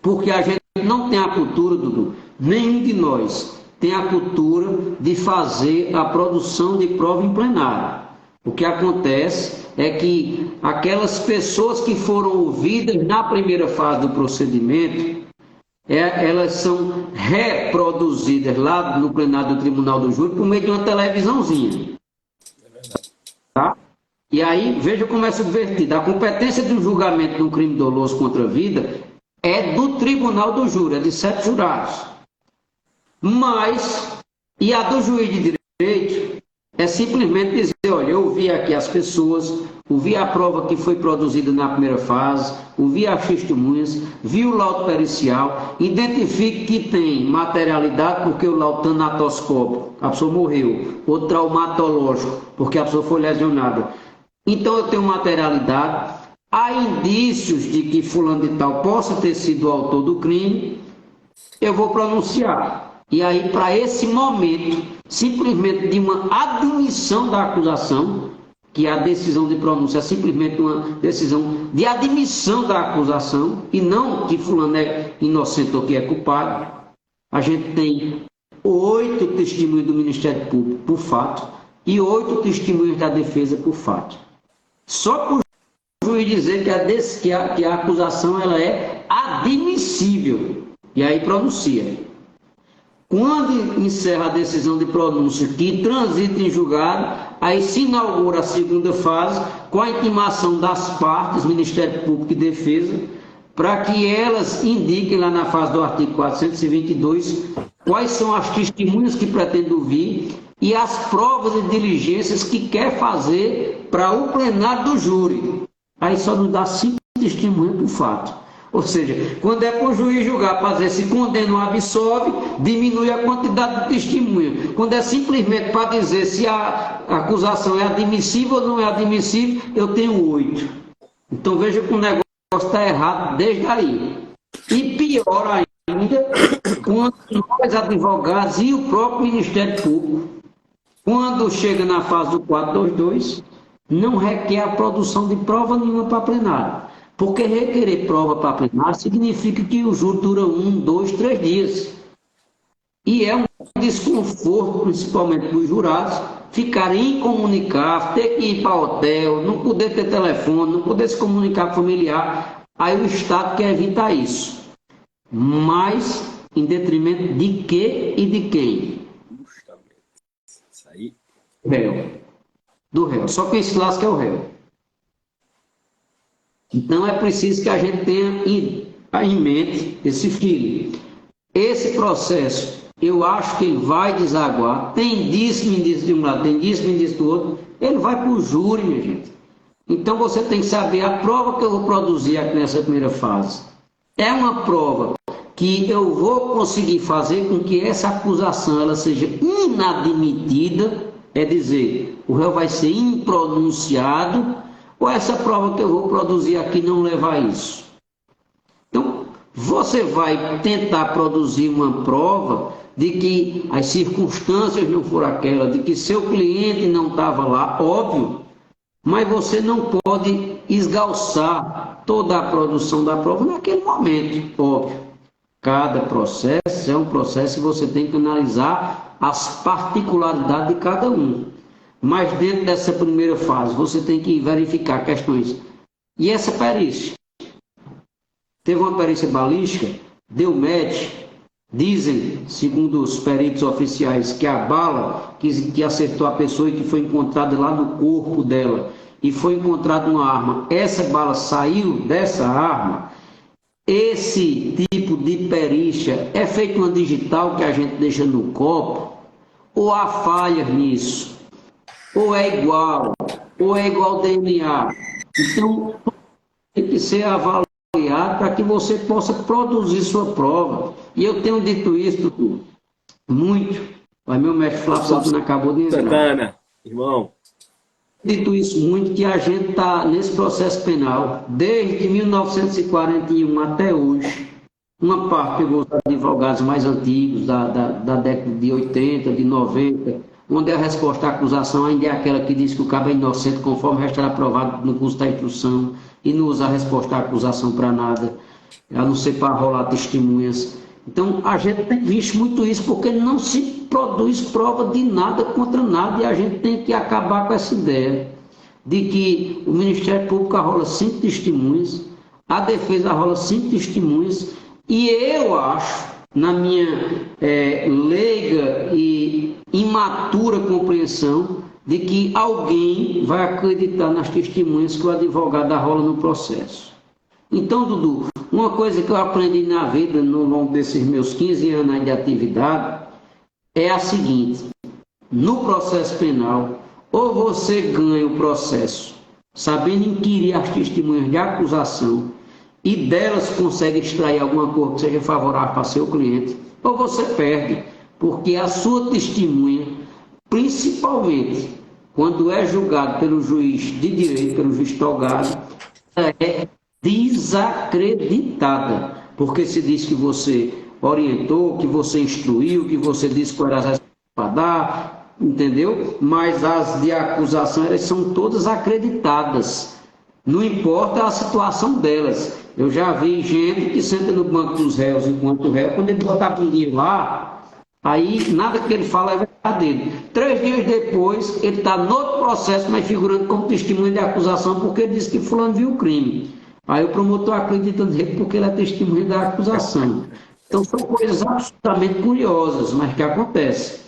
Porque a gente não tem a cultura, Dudu, nenhum de nós tem a cultura de fazer a produção de prova em plenário. O que acontece é que aquelas pessoas que foram ouvidas na primeira fase do procedimento, elas são reproduzidas lá no plenário do Tribunal do Júri por meio de uma televisãozinha. Tá? E aí, veja como é subvertida. A competência do julgamento de um crime doloso contra a vida é do Tribunal do Júri, é de 7 jurados. Mas, e a do juiz de direito é simplesmente dizer, olha, eu ouvi aqui as pessoas, ouvi a prova que foi produzida na primeira fase, ouvi as testemunhas, vi o laudo pericial, identifique que tem materialidade porque o laudo tanatoscópico, a pessoa morreu, ou traumatológico, porque a pessoa foi lesionada. Então eu tenho materialidade, há indícios de que fulano de tal possa ter sido o autor do crime, eu vou pronunciar. E aí, para esse momento, simplesmente de uma admissão da acusação, que a decisão de pronúncia é simplesmente uma decisão de admissão da acusação, e não que fulano é inocente ou que é culpado, a gente tem 8 testemunhos do Ministério Público por fato e 8 testemunhos da defesa por fato. Só por juiz dizer que a acusação ela é admissível, e aí pronuncia. Quando encerra a decisão de pronúncia que transita em julgado, aí se inaugura a segunda fase com a intimação das partes, Ministério Público e Defesa, para que elas indiquem lá na fase do artigo 422 quais são as testemunhas que pretendem ouvir e as provas e diligências que quer fazer para o plenário do júri. Aí só nos dá 5 testemunhas do fato. Ou seja, quando é para o juiz julgar para dizer se condena ou absolve, diminui a quantidade de testemunha. Quando é simplesmente para dizer se a acusação é admissível ou não é admissível, eu tenho 8. Então veja que o negócio está errado desde aí. E pior ainda, quando nós advogados e o próprio Ministério Público, quando chega na fase do 422, não requer a produção de prova nenhuma para plenário. Porque requerer prova para plenário significa que o júri dura 1, 2, 3 dias. E é um desconforto, principalmente para os jurados, ficarem incomunicáveis, ter que ir para hotel, não poder ter telefone, não poder se comunicar com o familiar. Aí o Estado quer evitar isso. Mas em detrimento de quê e de quem? Isso aí. Réu. Do réu. Só quem se lasca é o réu. Então é preciso que a gente tenha em mente esse feeling. Esse processo, eu acho que ele vai desaguar. Tem disso, me disse de um lado, tem disso, me disse do outro. Ele vai para o júri, minha gente. Então você tem que saber a prova que eu vou produzir aqui nessa primeira fase. É uma prova que eu vou conseguir fazer com que essa acusação ela seja inadmitida, é dizer, o réu vai ser impronunciado, ou essa prova que eu vou produzir aqui não leva a isso. Então, você vai tentar produzir uma prova de que as circunstâncias não foram aquelas, de que seu cliente não estava lá, óbvio, mas você não pode esgalçar toda a produção da prova naquele momento, óbvio. Cada processo é um processo e você tem que analisar as particularidades de cada um. Mas dentro dessa primeira fase, você tem que verificar questões. E essa perícia? Teve uma perícia balística, deu match, dizem, segundo os peritos oficiais, que a bala que acertou a pessoa e que foi encontrada lá no corpo dela, e foi encontrada uma arma, essa bala saiu dessa arma. Esse tipo de perícia é feito uma digital que a gente deixa no copo, ou há falhas nisso, ou é igual ao DNA. Então, tem que ser avaliado para que você possa produzir sua prova. E eu tenho dito isso muito, mas meu mestre Flávio Santana acabou de entrar. Santana, irmão. Dito isso muito, que a gente está nesse processo penal desde 1941 até hoje. Uma parte pegou os advogados mais antigos, da década de 80, de 90, onde a resposta à acusação ainda é aquela que diz que o cabo é inocente conforme restará aprovado no curso da instrução e não usa a resposta à acusação para nada, a não ser para rolar testemunhas. Então, a gente tem visto muito isso, porque não se produz prova de nada contra nada, e a gente tem que acabar com essa ideia de que o Ministério Público arrola 5 testemunhas, a defesa arrola 5 testemunhas, e eu acho, na minha leiga e imatura compreensão, de que alguém vai acreditar nas testemunhas que o advogado arrola no processo. Então, Dudu, uma coisa que eu aprendi na vida, no longo desses meus 15 anos de atividade, é a seguinte: no processo penal, ou você ganha o processo sabendo inquirir as testemunhas de acusação e delas consegue extrair alguma coisa que seja favorável para seu cliente, ou você perde, porque a sua testemunha, principalmente quando é julgado pelo juiz de direito, pelo juiz togado, é desacreditada, porque se diz que você orientou, que você instruiu, que você disse qual era as respostas para dar, entendeu? Mas as de acusação, elas são todas acreditadas, não importa a situação delas. Eu já vi gente que senta no banco dos réus enquanto o réu, quando ele botar a bundinha lá, aí nada que ele fala é verdadeiro. 3 dias depois, ele está no outro processo, mas figurando como testemunha de acusação, porque ele disse que fulano viu o crime. Aí o promotor acredita nele porque ele é testemunha da acusação. Então são coisas absolutamente curiosas, mas que acontecem.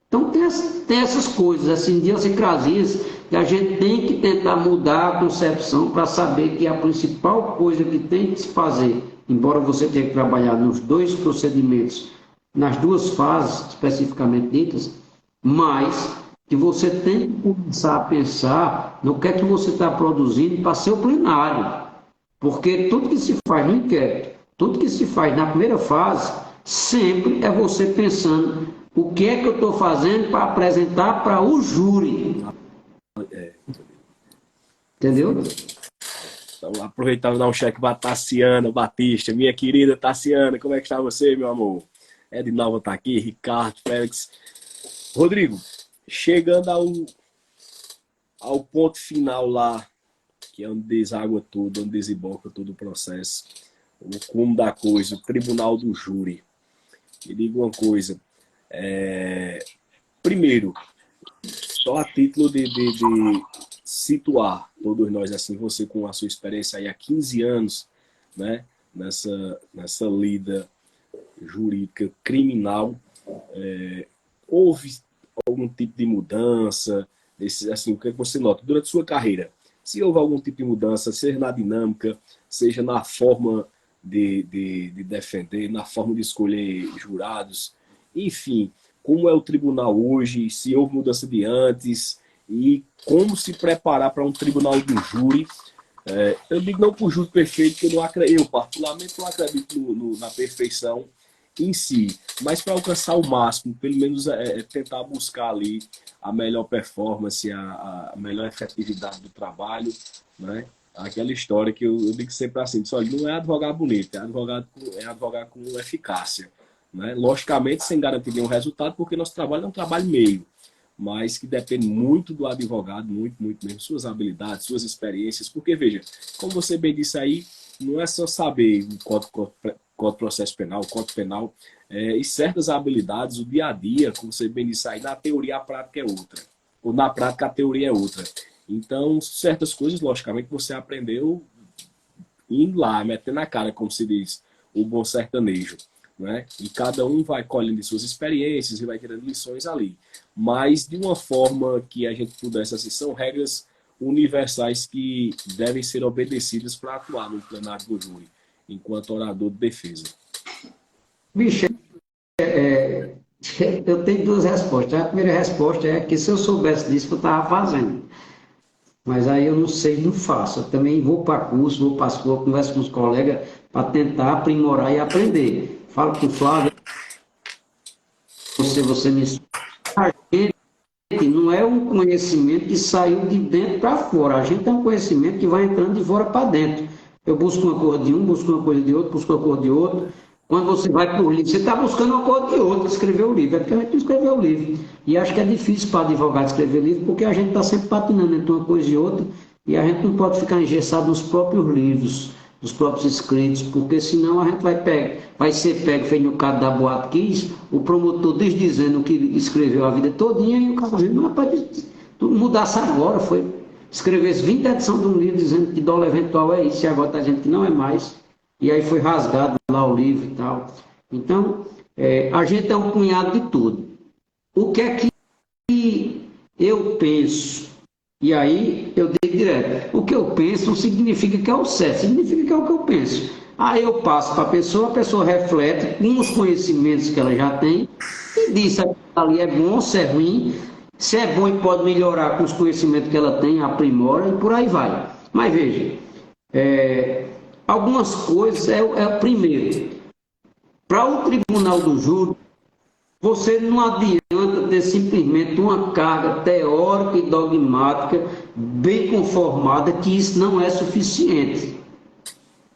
Então tem essas coisas, assim, idiosincrasias, que a gente tem que tentar mudar a concepção para saber que a principal coisa que tem que se fazer, embora você tenha que trabalhar nos 2 procedimentos, nas 2 fases especificamente ditas, mas que você tem que começar a pensar no que é que você está produzindo para ser o plenário. Porque tudo que se faz no inquérito, tudo que se faz na primeira fase, sempre é você pensando o que é que eu estou fazendo para apresentar para o júri. Entendeu? Então, aproveitar e dar um cheque para Tassiana Batista, minha querida Tassiana, como é que está você, meu amor? Edinalva está aqui, Ricardo, Félix. Rodrigo, chegando ao ao ponto final lá, que é onde deságua tudo, onde desemboca todo o processo, o cume da coisa, o tribunal do júri. Me diga uma coisa, primeiro, só a título de situar todos nós, assim, você com a sua experiência aí há 15 anos, né, nessa lida jurídica criminal, houve algum tipo de mudança, assim, o que você nota durante sua carreira? Se houve algum tipo de mudança, seja na dinâmica, seja na forma de defender, na forma de escolher jurados, enfim, como é o tribunal hoje, se houve mudança de antes e como se preparar para um tribunal do júri. Eu digo não por júri perfeito, porque eu particularmente não acredito na perfeição em si, mas para alcançar o máximo, pelo menos tentar buscar ali a melhor performance, a melhor efetividade do trabalho, né? Aquela história que eu digo sempre assim, olha, não é advogar bonito, é advogar com eficácia, né? Logicamente sem garantir nenhum resultado, porque nosso trabalho é um trabalho meio, mas que depende muito do advogado, muito, muito mesmo, suas habilidades, suas experiências, porque veja, como você bem disse aí, não é só saber o Código de Processo Penal, o Código Penal, e certas habilidades, o dia a dia, como você bem disse aí, na teoria a prática é outra, ou na prática a teoria é outra. Então, certas coisas, logicamente, você aprendeu indo lá, metendo na cara, como se diz, o bom sertanejo, né? E cada um vai colhendo suas experiências e vai tirando lições ali. Mas de uma forma que a gente pudesse, assim, são regras universais que devem ser obedecidas para atuar no plenário do júri, enquanto orador de defesa. Bicho, eu tenho duas respostas. A primeira resposta é que se eu soubesse disso, eu estava fazendo. Mas aí eu não sei, não faço. Eu também vou para curso, vou para a escola, converso com os colegas para tentar aprimorar e aprender. Falo com o Flávio, você me ensina. A gente não é um conhecimento que saiu de dentro para fora. A gente é um conhecimento que vai entrando de fora para dentro. Eu busco uma coisa de um, busco uma coisa de outro, busco uma coisa de outro. Quando você vai para o livro, você está buscando uma coisa de outro, escrever o livro. É porque a gente não escreveu o livro. E acho que é difícil para advogado escrever livro, porque a gente está sempre patinando entre uma coisa e outra, e a gente não pode ficar engessado nos próprios livros, nos próprios escritos, porque senão a gente vai ser pego, feito no caso da Boate Kiss, o promotor desdizendo que escreveu a vida todinha, e o cara não pode mudasse agora, foi escrevesse 20 edições de um livro dizendo que dólar eventual é isso, e agora está dizendo que não é mais. E aí foi rasgado lá o livro e tal. Então, a gente é um punhado de tudo. O que é que eu penso? E aí eu digo direto, o que eu penso não significa que é o certo, significa que é o que eu penso. Aí eu passo para a pessoa reflete com os conhecimentos que ela já tem e diz se ali é bom, se é ruim, se é bom e pode melhorar com os conhecimentos que ela tem, aprimora e por aí vai. Mas veja, algumas coisas é o primeiro. Para o tribunal do júri, você não adianta ter simplesmente uma carga teórica e dogmática bem conformada, que isso não é suficiente.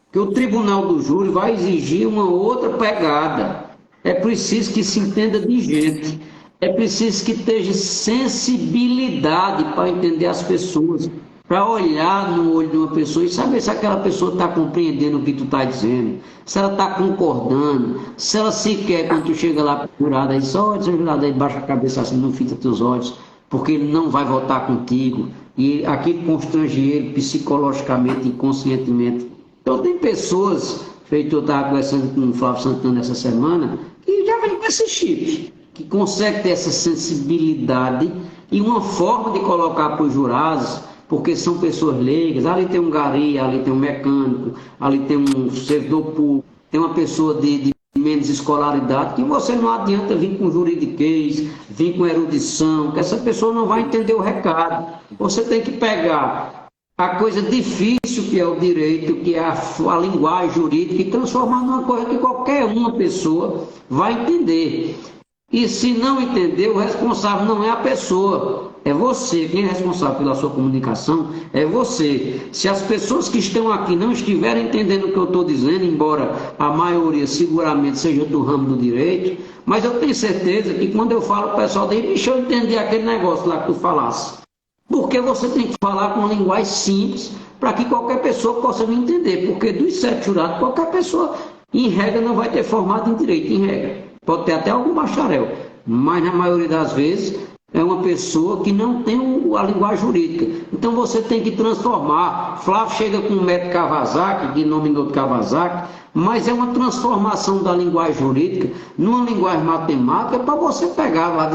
Porque o tribunal do júri vai exigir uma outra pegada. É preciso que se entenda de gente. É preciso que tenha sensibilidade para entender as pessoas, para olhar no olho de uma pessoa e saber se aquela pessoa está compreendendo o que tu está dizendo, se ela está concordando, se ela sequer, quando tu chega lá procurada, aí só jurado aí, baixa a cabeça assim, não fita teus olhos, porque ele não vai votar contigo, e aquilo constrange ele psicologicamente, inconscientemente. Então tem pessoas, feito eu estava conversando com o Flávio Santana essa semana, que já vem com esse chip, que consegue ter essa sensibilidade e uma forma de colocar para os jurados, porque são pessoas leigas, ali tem um gari, ali tem um mecânico, ali tem um servidor público, tem uma pessoa de menos escolaridade, que você não adianta vir com juridiquês, vir com erudição, que essa pessoa não vai entender o recado. Você tem que pegar a coisa difícil que é o direito, que é a linguagem jurídica, e transformar numa coisa que qualquer uma pessoa vai entender. E se não entender, o responsável não é a pessoa, é você. Quem é responsável pela sua comunicação é você. Se as pessoas que estão aqui não estiverem entendendo o que eu estou dizendo, embora a maioria seguramente seja do ramo do direito, mas eu tenho certeza que quando eu falo, o pessoal diz, deixa eu entender aquele negócio lá que tu falasse. Porque você tem que falar com uma linguagem simples para que qualquer pessoa possa me entender. Porque dos 7 jurados, qualquer pessoa, em regra, não vai ter formado em direito, em regra. Pode ter até algum bacharel, mas na maioria das vezes é uma pessoa que não tem a linguagem jurídica. Então você tem que transformar. Flávio chega com o método Kawasaki, que nominou de Kawasaki, mas é uma transformação da linguagem jurídica numa linguagem matemática para você pegar lá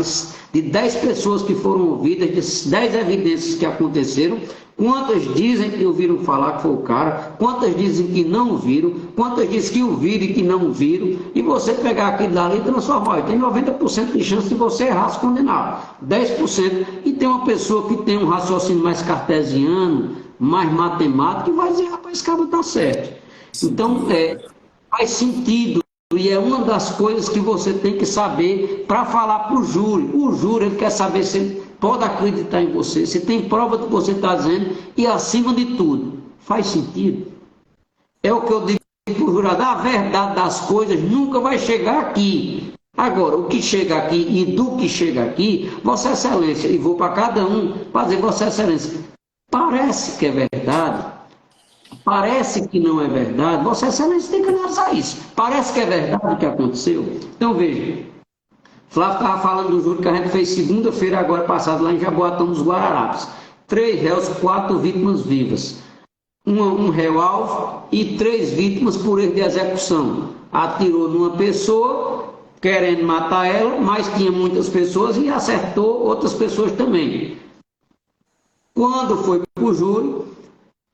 de 10 pessoas que foram ouvidas, de 10 evidências que aconteceram, quantas dizem que ouviram falar que foi o cara, quantas dizem que não viram, quantas dizem que ouviram e que não viram, e você pegar aquilo dali e transformar. E tem 90% de chance de você errar, se condenar, 10%. E tem uma pessoa que tem um raciocínio mais cartesiano, mais matemático, e vai dizer, rapaz, esse cara está certo. Então, faz sentido, e é uma das coisas que você tem que saber para falar para o júri. O júri ele quer saber se ele pode acreditar em você, se tem prova do que você está dizendo, e acima de tudo, faz sentido. É o que eu digo para o jurado, a verdade das coisas nunca vai chegar aqui. Agora, o que chega aqui e do que chega aqui, Vossa Excelência, e vou para cada um fazer Vossa Excelência, parece que é verdade, parece que não é verdade, Vossa Excelência tem que analisar isso. Parece que é verdade o que aconteceu. Então, veja, Flávio estava falando do júri que a gente fez segunda-feira, agora passado, lá em Jaboatão dos Guararapes. 3 réus, 4 vítimas vivas. Um réu-alvo e 3 vítimas por erro de execução. Atirou numa pessoa, querendo matar ela, mas tinha muitas pessoas e acertou outras pessoas também. Quando foi para o júri,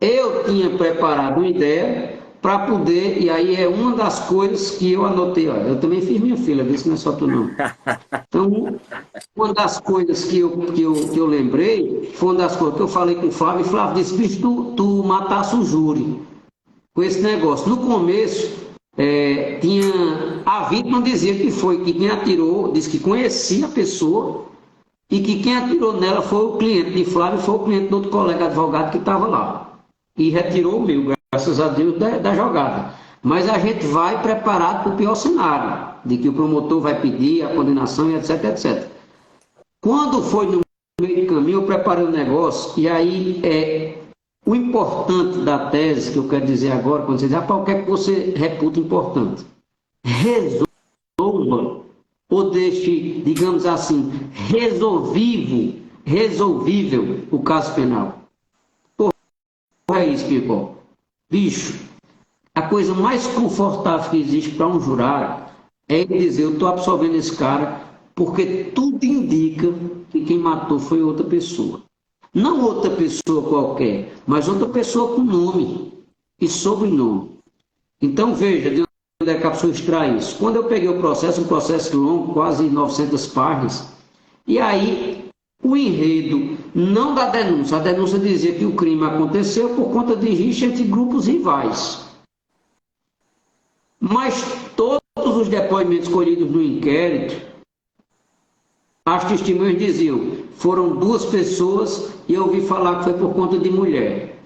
eu tinha preparado uma ideia para poder, e aí é uma das coisas que eu anotei, olha, eu também fiz minha filha, vê se não é só tu não. Então, uma das coisas que eu lembrei, foi uma das coisas que eu falei com o Flávio, e Flávio disse, bicho, tu matasse o júri com esse negócio. No começo, a vítima dizia que foi, que quem atirou, disse que conhecia a pessoa, e que quem atirou nela foi o cliente de Flávio, foi o cliente do outro colega advogado que estava lá. E retirou o meu, graças a Deus, da jogada. Mas a gente vai preparado para o pior cenário, de que o promotor vai pedir a condenação e etc, etc. Quando foi no meio do caminho, eu preparei um negócio, e aí o importante da tese, que eu quero dizer agora, quando você diz, o que é que você reputa importante? Resolva, ou deixe, digamos assim, resolvível o caso penal. É isso, Pico. Bicho, a coisa mais confortável que existe para um jurado é ele dizer, eu estou absolvendo esse cara porque tudo indica que quem matou foi outra pessoa. Não outra pessoa qualquer, mas outra pessoa com nome e sobrenome. Então, veja, de onde é que a pessoa extrai isso. Quando eu peguei o processo, um processo longo, quase 900 páginas, e aí o enredo, não da denúncia, a denúncia dizia que o crime aconteceu por conta de rixa entre grupos rivais. Mas todos os depoimentos colhidos no inquérito, as testemunhas diziam, foram 2 pessoas e eu ouvi falar que foi por conta de mulher.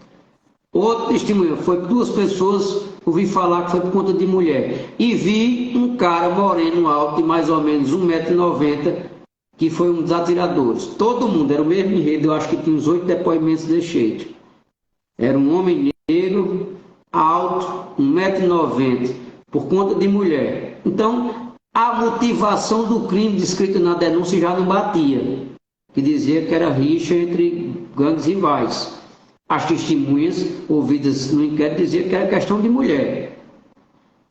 Outro testemunho, foi 2 pessoas, ouvi falar que foi por conta de mulher. E vi um cara moreno, alto, de mais ou menos 1,90 m, que foi um dos atiradores. Todo mundo, era o mesmo enredo, eu acho que tinha uns 8 depoimentos desse jeito. Era um homem negro, alto, 1,90 m, por conta de mulher. Então, a motivação do crime descrito na denúncia já não batia, que dizia que era rixa entre gangues rivais. As testemunhas ouvidas no inquérito diziam que era questão de mulher.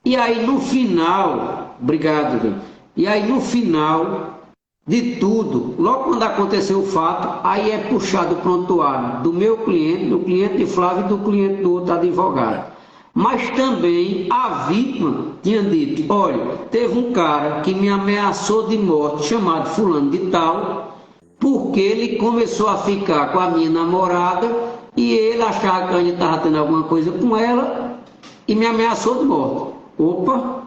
E aí, no final, obrigado, e aí, no final de tudo, logo quando aconteceu o fato, aí é puxado o prontuário do meu cliente, do cliente de Flávio e do cliente do outro advogado. Mas também a vítima tinha dito, olha, teve um cara que me ameaçou de morte, chamado fulano de tal, porque ele começou a ficar com a minha namorada e ele achava que a gente estava tendo alguma coisa com ela e me ameaçou de morte. Opa!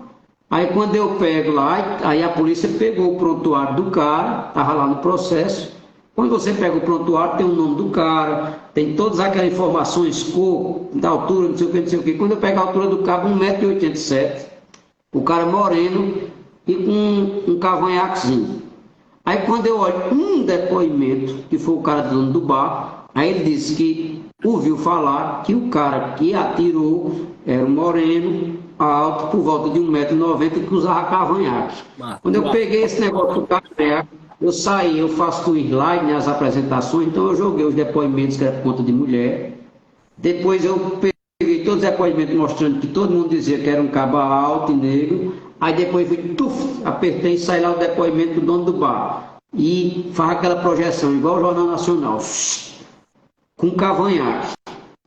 Aí quando eu pego lá, aí a polícia pegou o prontuário do cara, estava lá no processo. Quando você pega o prontuário, tem o nome do cara, tem todas aquelas informações, cor, da altura, não sei o que, não sei o que. Quando eu pego a altura do cabo, 1,87 m, o cara moreno e com um cavanhaquezinho. Aí quando eu olho um depoimento, que foi o cara do dono do bar, aí ele disse que ouviu falar que o cara que atirou era um moreno, alto, por volta de 1,90 m, que usava cavanhaque. Quando eu peguei esse negócio do cavanhaque, eu saí, eu faço o slide, né, as apresentações, então eu joguei os depoimentos que era por conta de mulher. Depois eu peguei todos os depoimentos mostrando que todo mundo dizia que era um caba alto e negro. Aí depois fui, apertei e saí lá o depoimento do dono do bar. E faz aquela projeção, igual o Jornal Nacional, com cavanhaque.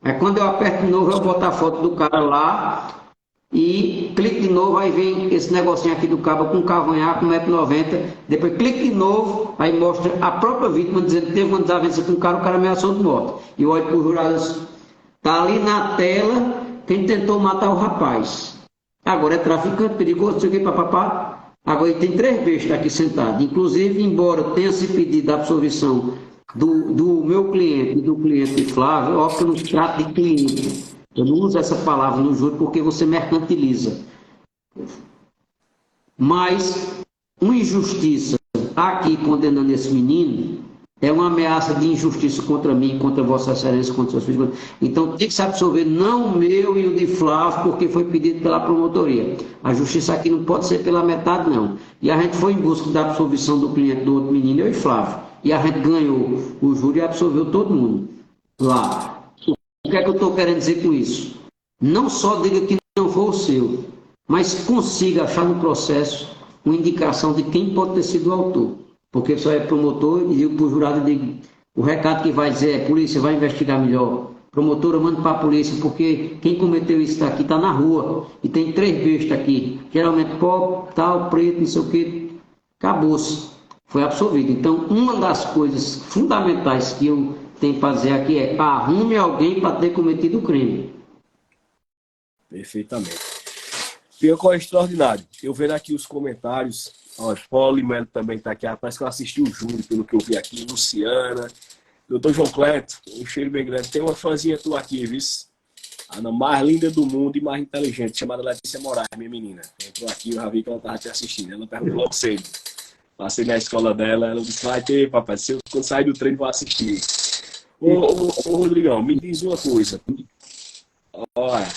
Aí quando eu aperto de novo, eu boto a foto do cara lá e clique de novo, aí vem esse negocinho aqui do cabo com cavanhaque, 1,90 m. Depois clique de novo, aí mostra a própria vítima dizendo que teve uma desavença com o cara ameaçou de morte. E eu olho para o jurado assim, tá ali na tela quem tentou matar o rapaz. Agora é traficante, perigoso, não sei o que, papapá. Agora ele tem 3 bestas aqui sentados. Inclusive, embora tenha se pedido a absolvição do meu cliente e do cliente Flávio, óbvio que eu não trato de cliente. Eu não uso essa palavra no júri porque você mercantiliza. Mas uma injustiça aqui condenando esse menino é uma ameaça de injustiça contra mim, contra Vossa Excelência, contra seus filhos. Então tem que se absolver, não o meu e o de Flávio, porque foi pedido pela promotoria. A justiça aqui não pode ser pela metade, não. E a gente foi em busca da absolvição do cliente do outro menino, eu e Flávio. E a gente ganhou o júri e absolveu todo mundo lá. O que é que eu estou querendo dizer com isso? Não só diga que não foi o seu, mas consiga achar no processo uma indicação de quem pode ter sido o autor. Porque só é promotor e digo para o jurado, o recado que vai dizer é, polícia, vai investigar melhor. Promotora, manda para a polícia, porque quem cometeu isso aqui está na rua e tem 3 bestas aqui, geralmente pobre, tal, preto, não sei o que, acabou-se, foi absolvido. Então, uma das coisas fundamentais que eu tenho para dizer aqui é, arrume alguém para ter cometido o crime. Perfeitamente. Pior é extraordinário. Eu vendo aqui os comentários, ó, Paulo Melo também está aqui, parece que eu assisti o júri, pelo que eu vi aqui, Luciana, doutor João Cleto, um cheiro bem grande. Tem uma fãzinha tua aqui, viu? A mais linda do mundo e mais inteligente, chamada Letícia Moraes, minha menina. Entrou aqui, eu já vi que ela estava te assistindo. Ela perguntou logo cedo. Passei na escola dela, ela disse, vai ter, papai, se eu, quando sair do treino, vou assistir. Ô, Rodrigão, me diz uma coisa. Olha,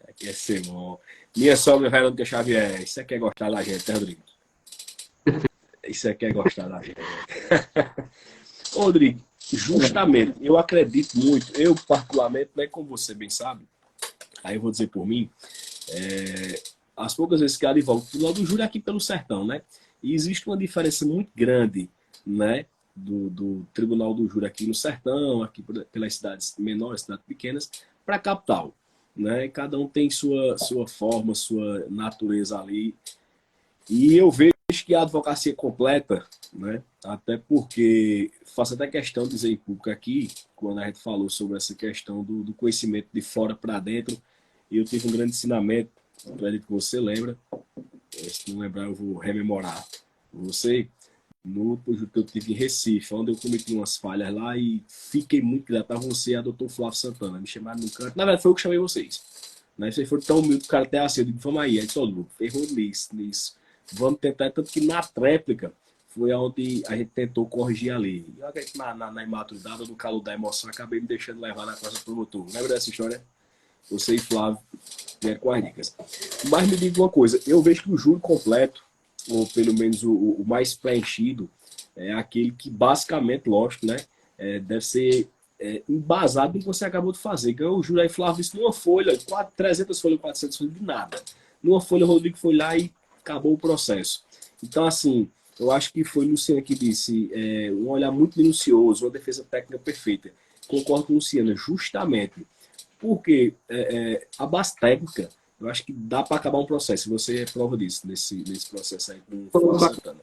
aqui é ser bom. Minha sogra Verônica Xavier, isso aqui é gostar da gente, né, Rodrigo? Isso aqui é gostar da gente. Rodrigo, justamente, eu acredito muito, eu particularmente, né, como você bem sabe, aí eu vou dizer por mim, as poucas vezes que eu advogo do júri aqui pelo sertão, né? E existe uma diferença muito grande, né, do tribunal do júri aqui no sertão, aqui pelas cidades menores, cidades pequenas, para a capital. Né? Cada um tem sua forma, sua natureza ali. E eu vejo que a advocacia completa, né? Até porque faço até questão de dizer em público aqui, quando a gente falou sobre essa questão do conhecimento de fora para dentro, e eu tive um grande ensinamento, acredito que você lembra, se não lembrar eu vou rememorar você, no projeto que eu tive em Recife, onde eu cometi umas falhas lá e fiquei muito grato a você e a doutor Flávio Santana. Me chamaram no canto. Na verdade, foi eu que chamei vocês. Né? Vocês foram tão humildes, o cara até assim. Eu digo, vamos aí. Aí todo mundo errou nisso. Vamos tentar. Tanto que na tréplica foi onde a gente tentou corrigir a lei. E eu acredito que na imaturidade, no calor da emoção, acabei me deixando levar na costa do promotor. Lembra dessa história? Você e Flávio vieram com as dicas. Mas me diga uma coisa. Eu vejo que o júri completo, ou pelo menos o mais preenchido, é aquele que basicamente, lógico, né, deve ser embasado no que você acabou de fazer. Ganhou o júri aí, Flávio, isso numa folha, 300 folhas, 400 folhas, de nada. Numa folha, o Rodrigo foi lá e acabou o processo. Então, assim, eu acho que foi Luciana que disse, um olhar muito minucioso, uma defesa técnica perfeita. Concordo com Luciana, justamente porque a base técnica, eu acho que dá para acabar um processo. Você é prova disso, nesse processo aí com o Flávio Santana.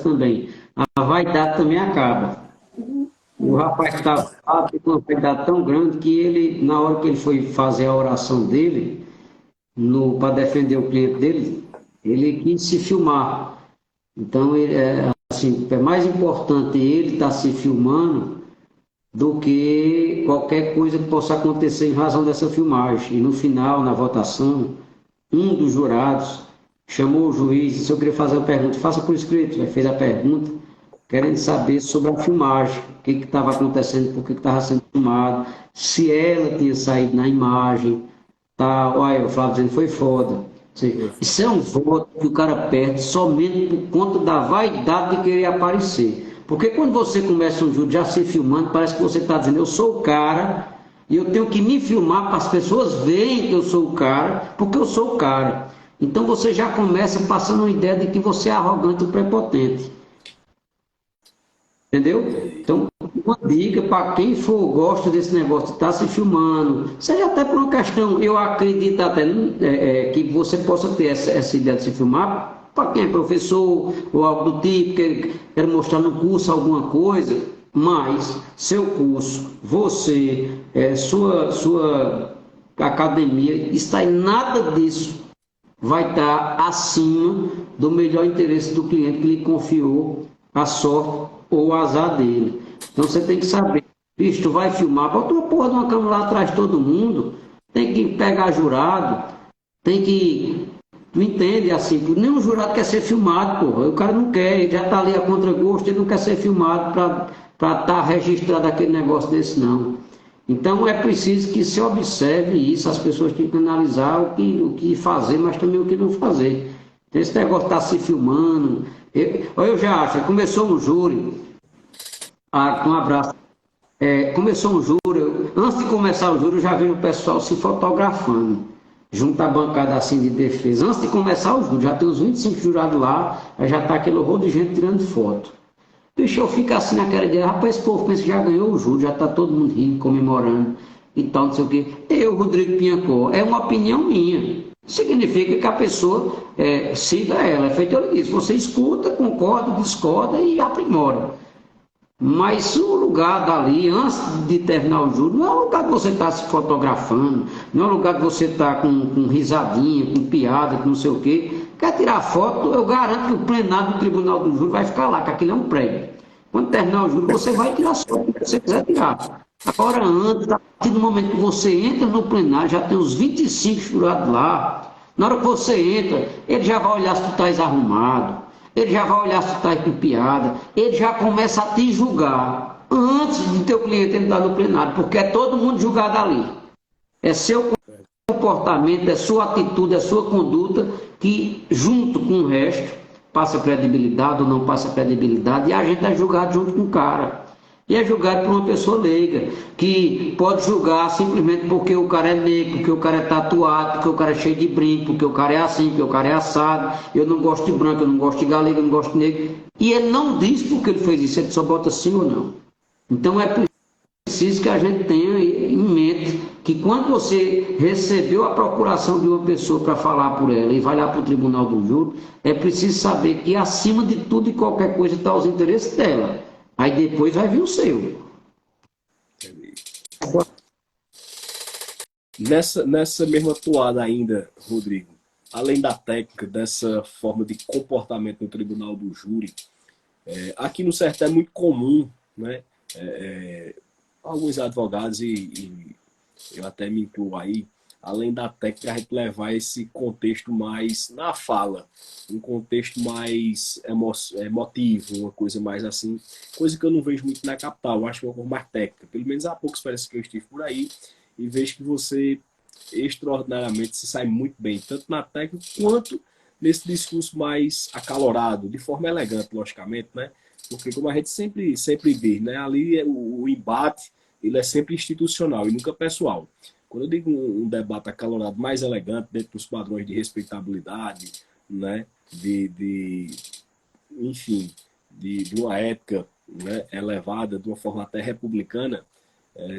Também. A vaidade também acaba. O rapaz estava com uma vaidade tão grande que ele, na hora que ele foi fazer a oração dele, para defender o cliente dele, ele quis se filmar. Então, assim, é mais importante ele estar se filmando do que qualquer coisa que possa acontecer em razão dessa filmagem. E no final, na votação, um dos jurados chamou o juiz, disse, eu queria fazer uma pergunta, faça por escrito, ele fez a pergunta, querendo saber sobre a filmagem, o que estava acontecendo, por que estava sendo filmado, se ela tinha saído na imagem, tá, olha, o Flávio dizendo, foi foda. Ou seja, isso é um voto que o cara perde somente por conta da vaidade de querer aparecer. Porque quando você começa um júri já se filmando, parece que você está dizendo, eu sou o cara, e eu tenho que me filmar para as pessoas verem que eu sou o cara, porque eu sou o cara. Então você já começa passando uma ideia de que você é arrogante e prepotente. Entendeu? Então, uma dica para quem for gosta desse negócio de estar se filmando, seja até por uma questão, eu acredito até que você possa ter essa ideia de se filmar, para quem é professor ou algo do tipo, quer mostrar no curso alguma coisa, mas seu curso, você, sua academia, está em nada disso vai estar acima do melhor interesse do cliente que lhe confiou a sorte ou o azar dele. Então você tem que saber, bicho, tu vai filmar, bota uma porra de uma câmera lá atrás de todo mundo, tem que pegar jurado, tem que. Tu entende assim, nenhum jurado quer ser filmado, porra. O cara não quer, ele já está ali a contragosto, ele não quer ser filmado para estar registrado aquele negócio desse, não. Então é preciso que se observe isso, as pessoas têm que analisar o que fazer, mas também o que não fazer. Então, esse negócio está se filmando. Eu já acho, começou um júri, um abraço. Começou um júri, antes de começar o júri, eu já vi o pessoal se fotografando, junto à bancada assim de defesa. Antes de começar o júri, já tem uns 25 jurados lá, já está aquele horror de gente tirando foto. Bicho, eu fico assim naquela ideia, rapaz, esse povo pensa que já ganhou o júri, já está todo mundo rindo, comemorando e tal, não sei o quê. Eu, Rodrigo Piancó, é uma opinião minha. Significa que a pessoa siga ela. É feito eu disse, você escuta, concorda, discorda e aprimora. Mas o lugar dali, antes de terminar o júri, não é o lugar que você está se fotografando, não é o lugar que você está com risadinha, com piada, com não sei o quê. Quer tirar foto, eu garanto que o plenário do Tribunal do Júri vai ficar lá, que aquilo é um prédio. Quando terminar o júri, você vai tirar as fotos que você quiser tirar. Agora, antes, a partir do momento que você entra no plenário, já tem uns 25 jurados lá. Na hora que você entra, ele já vai olhar se tu estás arrumado, ele já vai olhar se tu estás com piada, ele já começa a te julgar antes de teu cliente entrar no plenário, porque é todo mundo julgado ali. É seu comportamento, é sua atitude, é sua conduta que, junto com o resto, passa credibilidade ou não passa credibilidade, e a gente é julgado junto com o cara. E é julgado por uma pessoa leiga, que pode julgar simplesmente porque o cara é negro, porque o cara é tatuado, porque o cara é cheio de brinco, porque o cara é assim, porque o cara é assado, eu não gosto de branco, eu não gosto de galega, eu não gosto de negro. E ele não diz porque ele fez isso, ele só bota sim ou não. Então é preciso que a gente tenha em mente que quando você recebeu a procuração de uma pessoa para falar por ela e vai lá para o tribunal do júri, é preciso saber que acima de tudo e qualquer coisa está os interesses dela. Aí depois vai vir o seu. Nessa mesma toada ainda, Rodrigo, além da técnica, dessa forma de comportamento no tribunal do júri, aqui no Sertão é muito comum, né? Alguns advogados, e eu até me incluo aí, além da técnica, a gente levar esse contexto mais na fala, um contexto mais emotivo, uma coisa mais assim, coisa que eu não vejo muito na capital, eu acho que é uma coisa mais técnica. Pelo menos há poucos parece que eu estive por aí e vejo que você extraordinariamente se sai muito bem, tanto na técnica quanto nesse discurso mais acalorado, de forma elegante, logicamente, né? Porque como a gente sempre diz, né? Ali o embate ele é sempre institucional e nunca pessoal. Quando eu digo um debate acalorado mais elegante, dentro dos padrões de respeitabilidade, né? Enfim, de uma ética, né? Elevada, de uma forma até republicana,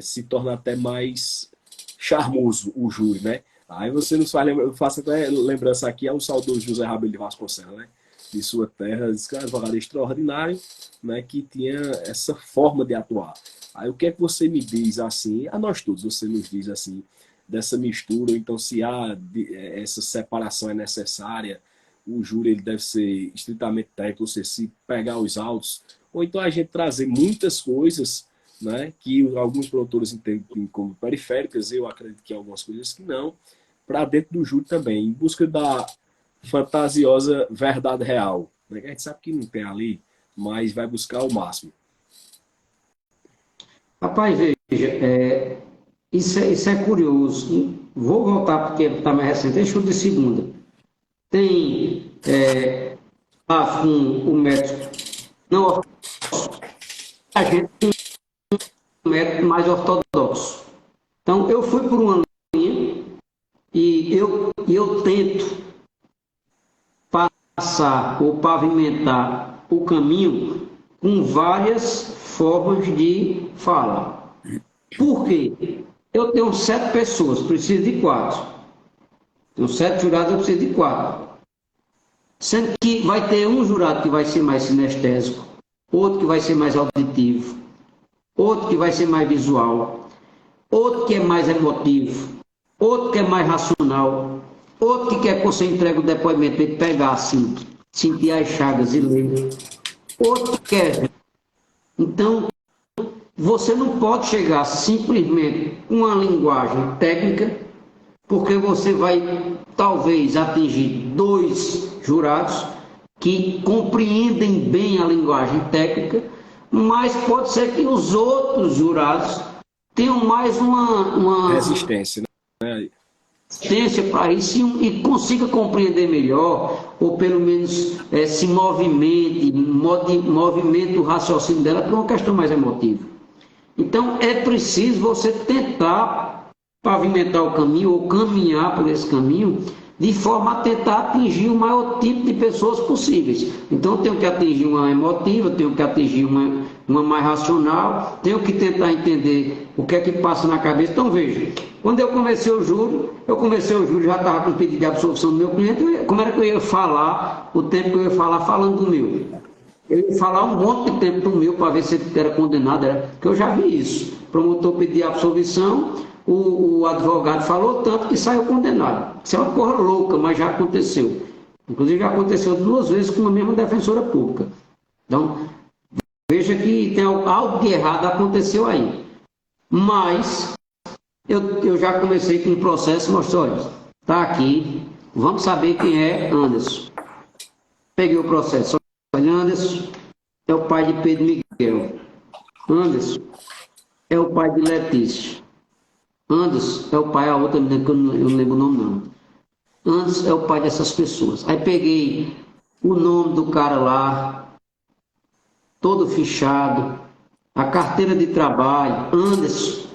se torna até mais charmoso o júri, né? Aí você nos faz lembrar, eu faço até lembrança aqui, é o saudoso José Rabelo de Vasconcelos, né? De sua terra, diz que era um advogado extraordinário, né? Que tinha essa forma de atuar. Aí o que é que você me diz assim, a nós todos, você nos diz assim, dessa mistura, então se essa separação é necessária, o júri ele deve ser estritamente técnico, ou seja, se pegar os autos, ou então a gente trazer muitas coisas, né, que alguns produtores entendem como periféricas, eu acredito que algumas coisas que não, para dentro do júri também, em busca fantasiosa verdade real. A gente sabe que não tem ali, mas vai buscar o máximo. Rapaz, veja, isso é curioso. Vou voltar porque está mais recente, é estudo de segunda. Tem lá com o método não a gente tem um método mais ortodoxo. Então, eu fui por uma linha e eu tento passar ou pavimentar o caminho com várias formas de fala. Por quê? Eu tenho 7 pessoas, preciso de 4. Tenho 7 jurados, eu preciso de 4. Sendo que vai ter um jurado que vai ser mais sinestésico, outro que vai ser mais auditivo, outro que vai ser mais visual, outro que é mais emotivo, outro que é mais racional, outro que quer que você entregue o depoimento e pegar assim, sentir as chagas e ler, outro que quer. Então, você não pode chegar simplesmente com uma linguagem técnica, porque você vai talvez atingir 2 jurados que compreendem bem a linguagem técnica, mas pode ser que os outros jurados tenham mais uma Resistência, né? resistência para isso e consiga compreender melhor, ou pelo menos se movimente o raciocínio dela por uma questão mais emotiva. Então, é preciso você tentar pavimentar o caminho ou caminhar por esse caminho de forma a tentar atingir o maior tipo de pessoas possíveis. Então, eu tenho que atingir uma emotiva, tenho que atingir uma mais racional, tenho que tentar entender o que é que passa na cabeça. Então, veja, quando eu comecei o júri, já estava com pedido de absolvição do meu cliente, como era que eu ia falar, o tempo que eu ia falar falando do meu? Eu ia falar um monte de tempo do meu para ver se ele era condenado, porque eu já vi isso. O promotor pediu absolvição, o advogado falou tanto que saiu condenado. Isso é uma coisa louca, mas já aconteceu. Inclusive já aconteceu 2 vezes com a mesma defensora pública. Então, veja que tem algo de errado aconteceu aí. Mas eu já comecei com um processo, mostrou, olha, está aqui, vamos saber quem é Anderson. Peguei o processo. Olha, Anderson é o pai de Pedro Miguel. Anderson é o pai de Letícia. Anderson é o pai, a outra menina que eu não lembro o nome não. Anderson é o pai dessas pessoas. Aí peguei o nome do cara lá, todo fichado, a carteira de trabalho, Anderson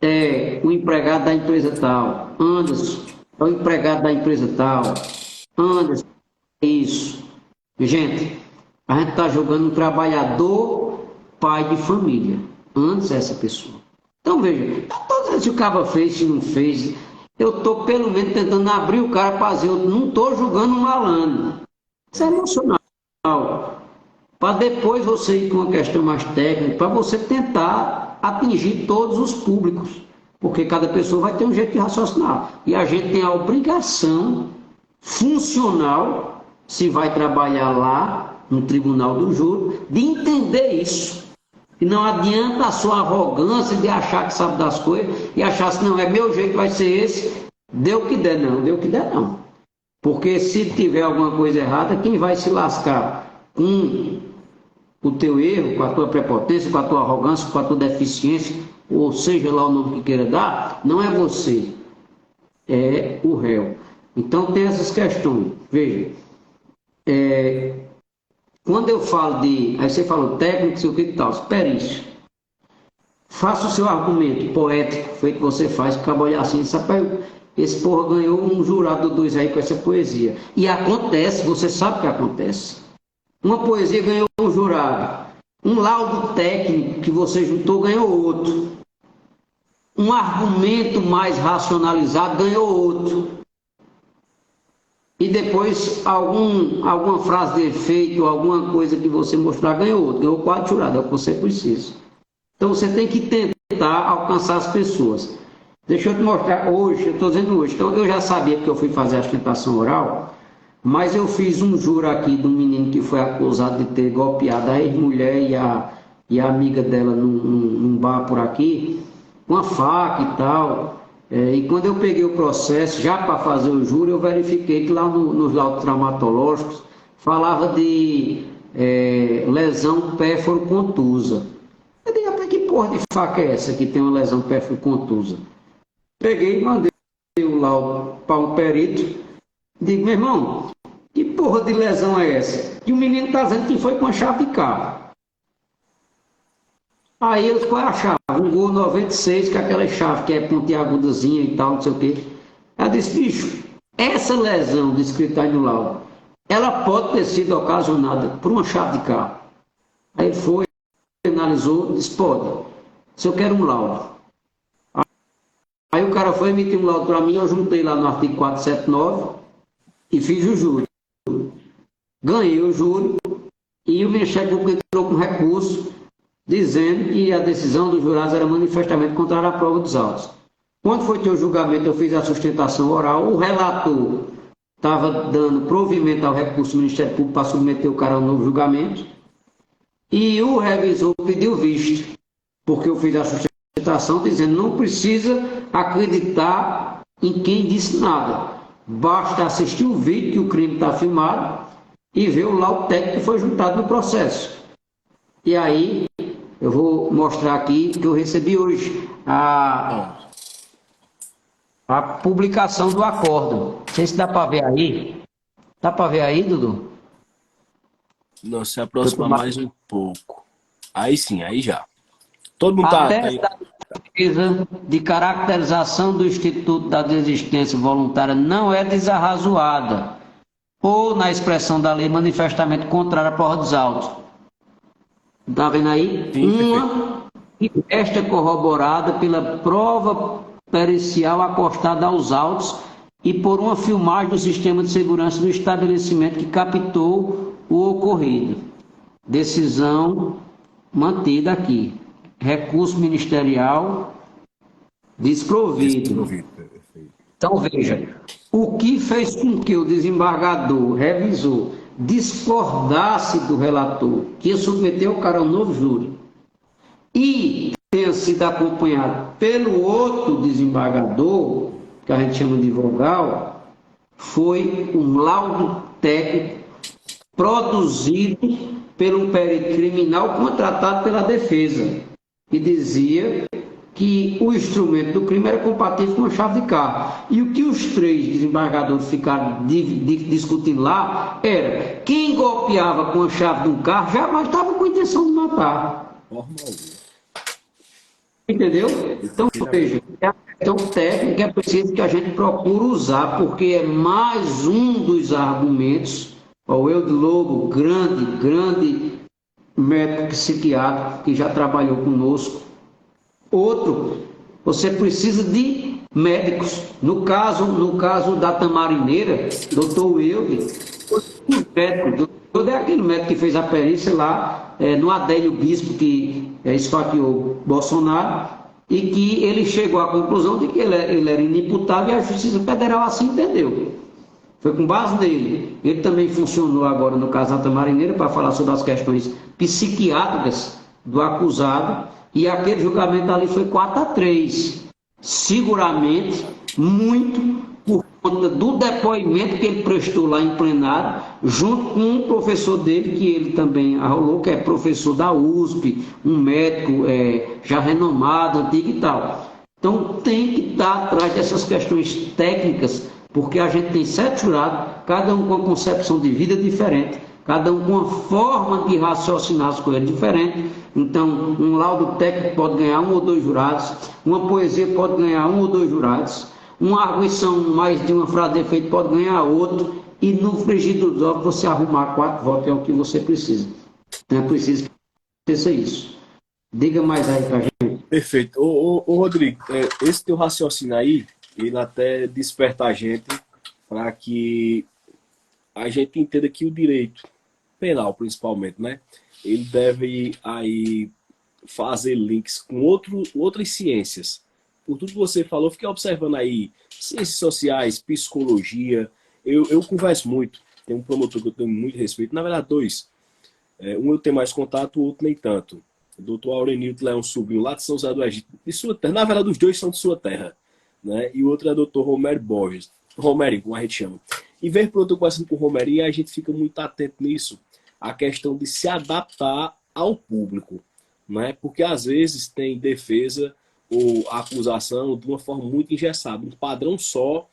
é o empregado da empresa tal, Anderson é o empregado da empresa tal, Anderson é isso. Gente, a gente está jogando um trabalhador, pai de família, Anderson é essa pessoa. Então veja, se o cara fez, se não fez, eu estou pelo menos tentando abrir o cara para dizer, eu não estou julgando um malandro. Isso é emocional. Para depois você ir com uma questão mais técnica, para você tentar atingir todos os públicos. Porque cada pessoa vai ter um jeito de raciocinar. E a gente tem a obrigação funcional, se vai trabalhar lá no tribunal do júri, de entender isso. E não adianta a sua arrogância de achar que sabe das coisas e achar que não é meu jeito, vai ser esse. Deu o que der, não. Deu o que der, não. Porque se tiver alguma coisa errada, quem vai se lascar com o teu erro, com a tua prepotência, com a tua arrogância, com a tua deficiência, ou seja lá o nome que queira dar, não é você, é o réu. Então tem essas questões. Veja, quando eu falo de, aí você falou técnico, sei o que e tal, perícia. Faça o seu argumento poético, feito que você faz, acaba olhar assim, sabe, esse porra ganhou um jurado 2 aí com essa poesia. E acontece, você sabe que acontece. Uma poesia ganhou um jurado, um laudo técnico que você juntou ganhou outro. Um argumento mais racionalizado ganhou outro. E depois alguma frase de efeito, alguma coisa que você mostrar ganhou outro. Ganhou 4 jurados, é o que você precisa. Então você tem que tentar alcançar as pessoas. Deixa eu te mostrar hoje, eu estou dizendo hoje. Então eu já sabia que eu fui fazer a sustentação oral, mas eu fiz um juro aqui de um menino que foi acusado de ter golpeado a ex-mulher e a amiga dela num bar por aqui, com a faca e tal. E quando eu peguei o processo, já para fazer o júri, eu verifiquei que lá nos laudos traumatológicos falava de lesão pérfuro-contusa. Eu digo, até que porra de faca é essa que tem uma lesão pérfuro-contusa? Peguei e mandei o laudo para um perito. Digo, meu irmão, que porra de lesão é essa? E o menino está dizendo que foi com a chave de carro. Aí eles, qual é a chave? Um Gol 96, que é aquela chave que é pontiagudazinha e tal, não sei o quê. Ela disse, bicho, essa lesão descrita aí no laudo, ela pode ter sido ocasionada por uma chave de carro. Aí ele foi, analisou, disse, pode. Se eu quero um laudo. Aí o cara foi emitir um laudo para mim, eu juntei lá no artigo 479 e fiz o júri. Ganhei o júri e o Ministério Público entrou com recurso dizendo que a decisão dos jurados era manifestamente contrária à prova dos autos. Quando foi ter o julgamento, eu fiz a sustentação oral, o relator estava dando provimento ao recurso do Ministério Público para submeter o cara ao novo julgamento, e o revisor pediu visto, porque eu fiz a sustentação dizendo não precisa acreditar em quem disse nada, basta assistir o vídeo que o crime está filmado e ver o laudo técnico que foi juntado no processo. E aí, eu vou mostrar aqui que eu recebi hoje a publicação do acórdão. Não sei se dá para ver aí. Dá para ver aí, Dudu? Não, se aproxima mais um pouco. Aí sim, aí já. Todo mundo tá aí. Pesquisa de caracterização do Instituto da Desistência Voluntária não é desarrazoada, ou, na expressão da lei, manifestamente contrária à prova dos autos. Está vendo aí? Sim, uma que esta corroborada pela prova pericial acostada aos autos e por uma filmagem do sistema de segurança do estabelecimento que captou o ocorrido. Decisão mantida aqui. Recurso ministerial desprovido. Então, veja, o que fez com que o desembargador, revisor, discordasse do relator, que ia submeter o cara ao novo júri, e tenha sido acompanhado pelo outro desembargador, que a gente chama de vogal, foi um laudo técnico produzido pelo perito criminal contratado pela defesa, que dizia que o instrumento do crime era compatível com a chave de carro. E o que os três desembargadores ficaram discutindo lá era quem golpeava com a chave de um carro jamais estava com a intenção de matar. Entendeu? Então, veja, é a questão técnica é preciso que a gente procure usar, porque é mais um dos argumentos. O Eudo Lobo, grande médico psiquiatra que já trabalhou conosco. Outro, você precisa de médicos. No caso da Tamarineira, doutor Eudo, é aquele médico que fez a perícia lá no Adélio Bispo, que esfaqueou Bolsonaro, e que ele chegou à conclusão de que ele era inimputável e a Justiça Federal assim entendeu. Foi com base nele. Ele também funcionou agora no caso da Tamarineira para falar sobre as questões psiquiátricas do acusado, e aquele julgamento ali foi 4-3. Seguramente, muito por conta do depoimento que ele prestou lá em plenário, junto com um professor dele, que ele também arrolou, que é professor da USP, um médico já renomado, antigo e tal. Então tem que estar atrás dessas questões técnicas, porque a gente tem 7 jurados, cada um com uma concepção de vida diferente, cada um com uma forma de raciocinar as coisas diferente. Então, um laudo técnico pode ganhar 1 ou 2 jurados, uma poesia pode ganhar 1 ou 2 jurados, uma arguição mais de uma frase de efeito pode ganhar outro, e no frigir dos ovos você arrumar 4 votos é o que você precisa. Não é preciso pensar isso. Diga mais aí pra gente. Perfeito. Ô Rodrigo, esse teu raciocínio aí, ele até desperta a gente para que a gente entenda que o direito penal, principalmente, né? Ele deve aí fazer links com outras ciências. Por tudo que você falou, fiquei observando aí ciências sociais, psicologia. Eu converso muito. Tem um promotor que eu tenho muito respeito. Na verdade, 2. Um eu tenho mais contato, o outro nem tanto. O doutor Aurenildo é um sobrinho lá de São José do Egito, de sua terra. Na verdade, os 2 são de sua terra. né? E o outro é o Dr. Romero Borges. Romerinho, como a gente chama. E vez por outra, conversando com o Romerinho, a gente fica muito atento nisso, a questão de se adaptar ao público, né? Porque às vezes tem defesa ou acusação de uma forma muito engessada, um padrão só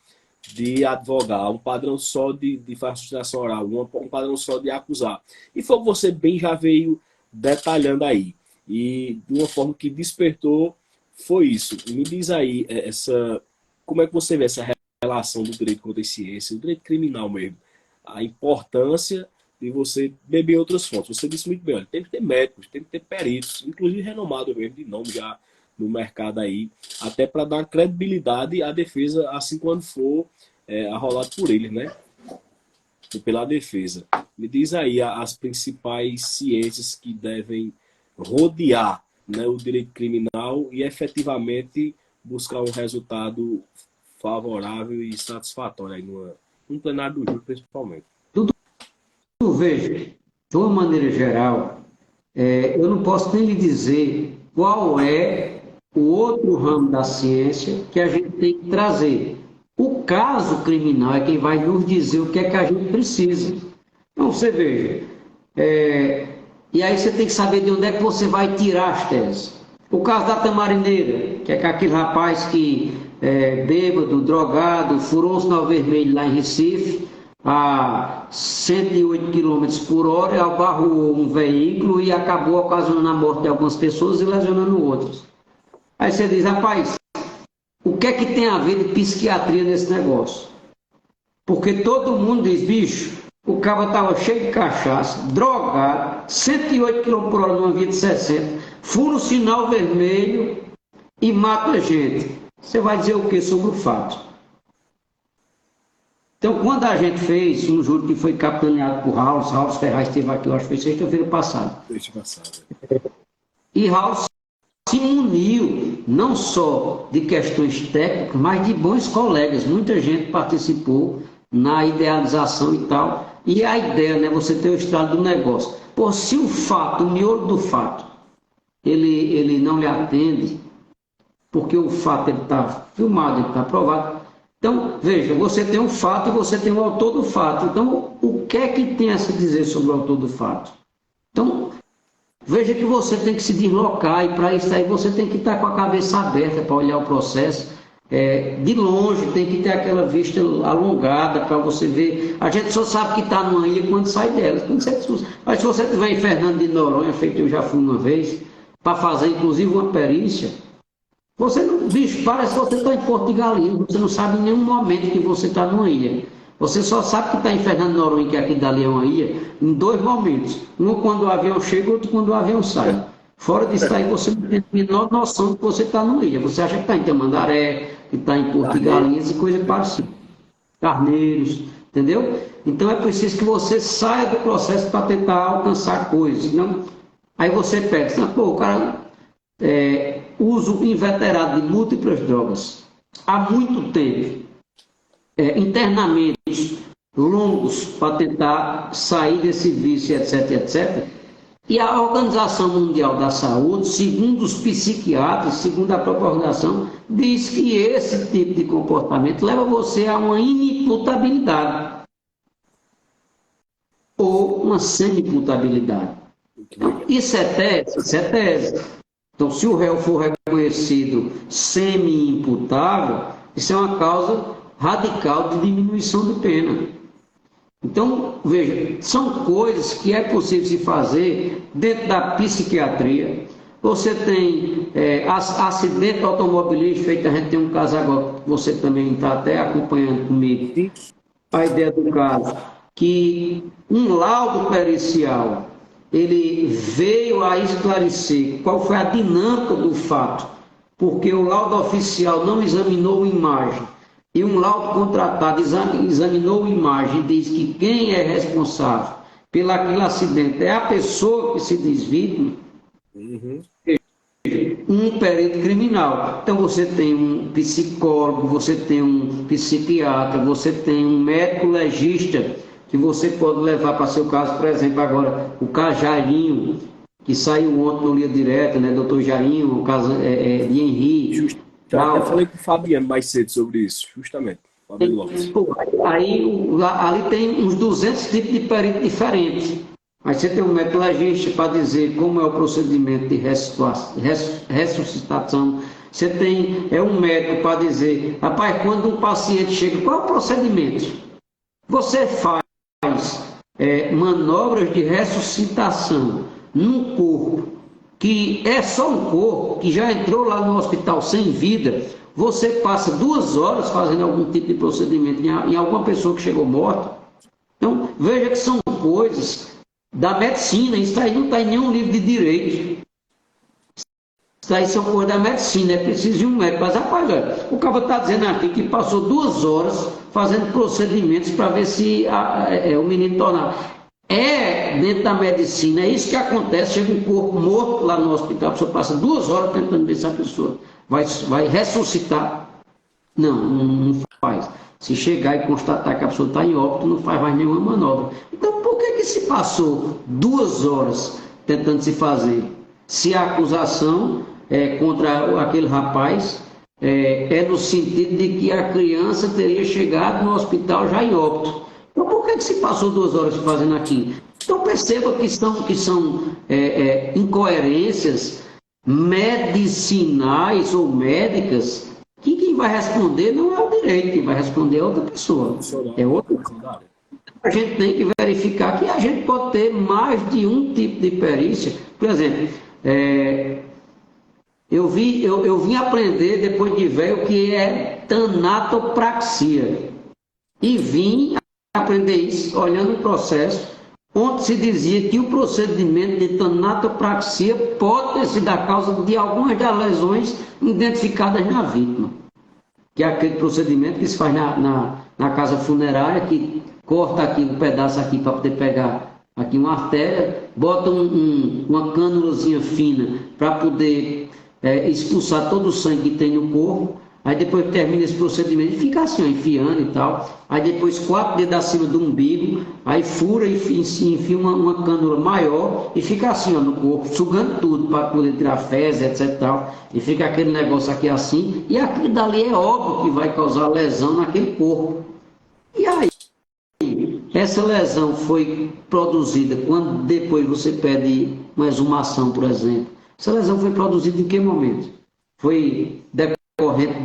de advogar, um padrão só de fazer sustentação oral, um padrão só de acusar. E foi o que você bem já veio detalhando aí. E de uma forma que despertou, foi isso. Me diz aí, como é que você vê essa relação do direito contra a ciência, o direito criminal mesmo, a importância de você beber outras fontes. Você disse muito bem, olha, tem que ter médicos, tem que ter peritos, inclusive renomados mesmo, de nome já no mercado aí, até para dar credibilidade à defesa, assim quando for arrolado por eles, né? Pela defesa. Me diz aí as principais ciências que devem rodear, né, o direito criminal e efetivamente buscar um resultado favorável e satisfatório aí no plenário do júri, principalmente. Veja, de uma maneira geral, eu não posso nem lhe dizer qual é o outro ramo da ciência que a gente tem que trazer. O caso criminal é quem vai nos dizer o que é que a gente precisa. Então, você veja, e aí você tem que saber de onde é que você vai tirar as teses. O caso da Tamarineira, que é com aquele rapaz que bêbado, drogado, furou o sinal vermelho lá em Recife, a 108 km por hora, abarrou um veículo e acabou ocasionando a morte de algumas pessoas e lesionando outras. Aí você diz, rapaz, o que é que tem a ver de psiquiatria nesse negócio? Porque todo mundo diz, bicho, o cara estava cheio de cachaça, drogado, 108 km por hora numa via de 60, fura o sinal vermelho e mata a gente. Você vai dizer o que sobre o fato? Então, quando a gente fez um júri que foi capitaneado por Raul Ferraz esteve aqui, eu acho que foi sexta-feira passada. E Raul se muniu não só de questões técnicas, mas de bons colegas. Muita gente participou na idealização e tal. E a ideia, né, você ter o estrado do negócio. Pô, se o fato, o miolo do fato, ele não lhe atende, porque o fato está filmado, ele está provado. Então, veja, você tem um fato e você tem o autor do fato. Então, o que é que tem a se dizer sobre o autor do fato? Então, veja que você tem que se deslocar e para isso aí você tem que estar com a cabeça aberta para olhar o processo. De longe, tem que ter aquela vista alongada para você ver. A gente só sabe que está numa ilha quando sai dela. Mas se você estiver em Fernando de Noronha, feito eu já fui uma vez, para fazer inclusive uma perícia, você não, bicho, parece que você está em Porto de Galinhas, você não sabe em nenhum momento que você está numa ilha. Você só sabe que está em Fernando de Noronha, que aqui dali é uma ilha, em dois momentos. Um quando o avião chega, outro quando o avião sai. Fora disso aí, você não tem a menor noção de que você está numa ilha. Você acha que está em Tamandaré, que está em Porto de Galinhas e coisa parecida. Carneiros, entendeu? Então é preciso que você saia do processo para tentar alcançar coisas. Não? Aí você pega, pô, o cara... uso inveterado de múltiplas drogas há muito tempo, internamentos longos para tentar sair desse vício, etc, etc. E a Organização Mundial da Saúde, segundo os psiquiatras, segundo a própria organização, diz que esse tipo de comportamento leva você a uma inimputabilidade ou uma semi-imputabilidade. Isso é tese? Isso é tese. Então, se o réu for reconhecido semi-imputável, isso é uma causa radical de diminuição de pena. Então, veja, são coisas que é possível se fazer dentro da psiquiatria. Você tem acidente automobilístico, feito, a gente tem um caso agora, você também está até acompanhando comigo, a ideia do caso, que um laudo pericial, ele veio a esclarecer qual foi a dinâmica do fato, porque o laudo oficial não examinou imagem, e um laudo contratado examinou imagem e diz que quem é responsável pelo aquele acidente é a pessoa que se diz vítima, um perito criminal. Então você tem um psicólogo, você tem um psiquiatra, você tem um médico legista, que você pode levar para seu caso, por exemplo, agora, o caso Jairinho, que saiu ontem no Linha Direta, né, doutor Jairinho, o caso de Henri, Já até falei com o Fabiano mais cedo sobre isso, justamente. Fabiano Lopes. Aí ali tem uns 200 tipos de perito diferentes. Aí você tem um médico legista para dizer como é o procedimento de ressuscitação. Você tem um médico para dizer, rapaz, quando um paciente chega, qual é o procedimento? Você faz manobras de ressuscitação num corpo que é só um corpo que já entrou lá no hospital sem vida. Você passa 2 horas fazendo algum tipo de procedimento em alguma pessoa que chegou morta. Então, veja que são coisas da medicina, isso aí não está em nenhum livro de direito. Isso aí são coisas da medicina, é preciso de um médico. Mas, rapaz, olha, o cara está dizendo aqui que passou 2 horas fazendo procedimentos para ver se o menino tornar. Dentro da medicina, é isso que acontece, chega um corpo morto lá no hospital, a pessoa passa 2 horas tentando ver se a pessoa vai ressuscitar. Não faz. Se chegar e constatar que a pessoa está em óbito, não faz mais nenhuma manobra. Então, por que se passou 2 horas tentando se fazer? Se a acusação contra aquele rapaz é no sentido de que a criança teria chegado no hospital já em óbito. Então, por que se passou 2 horas fazendo aquilo? Então, perceba que são incoerências medicinais ou médicas que quem vai responder não é o direito, quem vai responder é outra pessoa. É outra pessoa. A gente tem que verificar que a gente pode ter mais de um tipo de perícia. Por exemplo, eu vim aprender, depois de velho, o que é tanatopraxia. E vim aprender isso olhando o processo, onde se dizia que o procedimento de tanatopraxia pode ter sido a causa de algumas das lesões identificadas na vítima. Que é aquele procedimento que se faz na casa funerária, que corta aqui um pedaço aqui para poder pegar aqui uma artéria, bota uma cânulazinha fina para poder expulsar todo o sangue que tem no corpo. Aí depois termina esse procedimento e fica assim, ó, enfiando e tal. Aí depois 4 dedos acima do umbigo, aí fura e enfia uma cânula maior e fica assim, ó, no corpo, sugando tudo para poder tirar fezes, etc. Tal. E fica aquele negócio aqui assim. E aquilo dali é óbvio que vai causar lesão naquele corpo. E aí, essa lesão foi produzida quando depois você pede uma exumação, por exemplo. Essa lesão foi produzida em que momento? Foi decorrente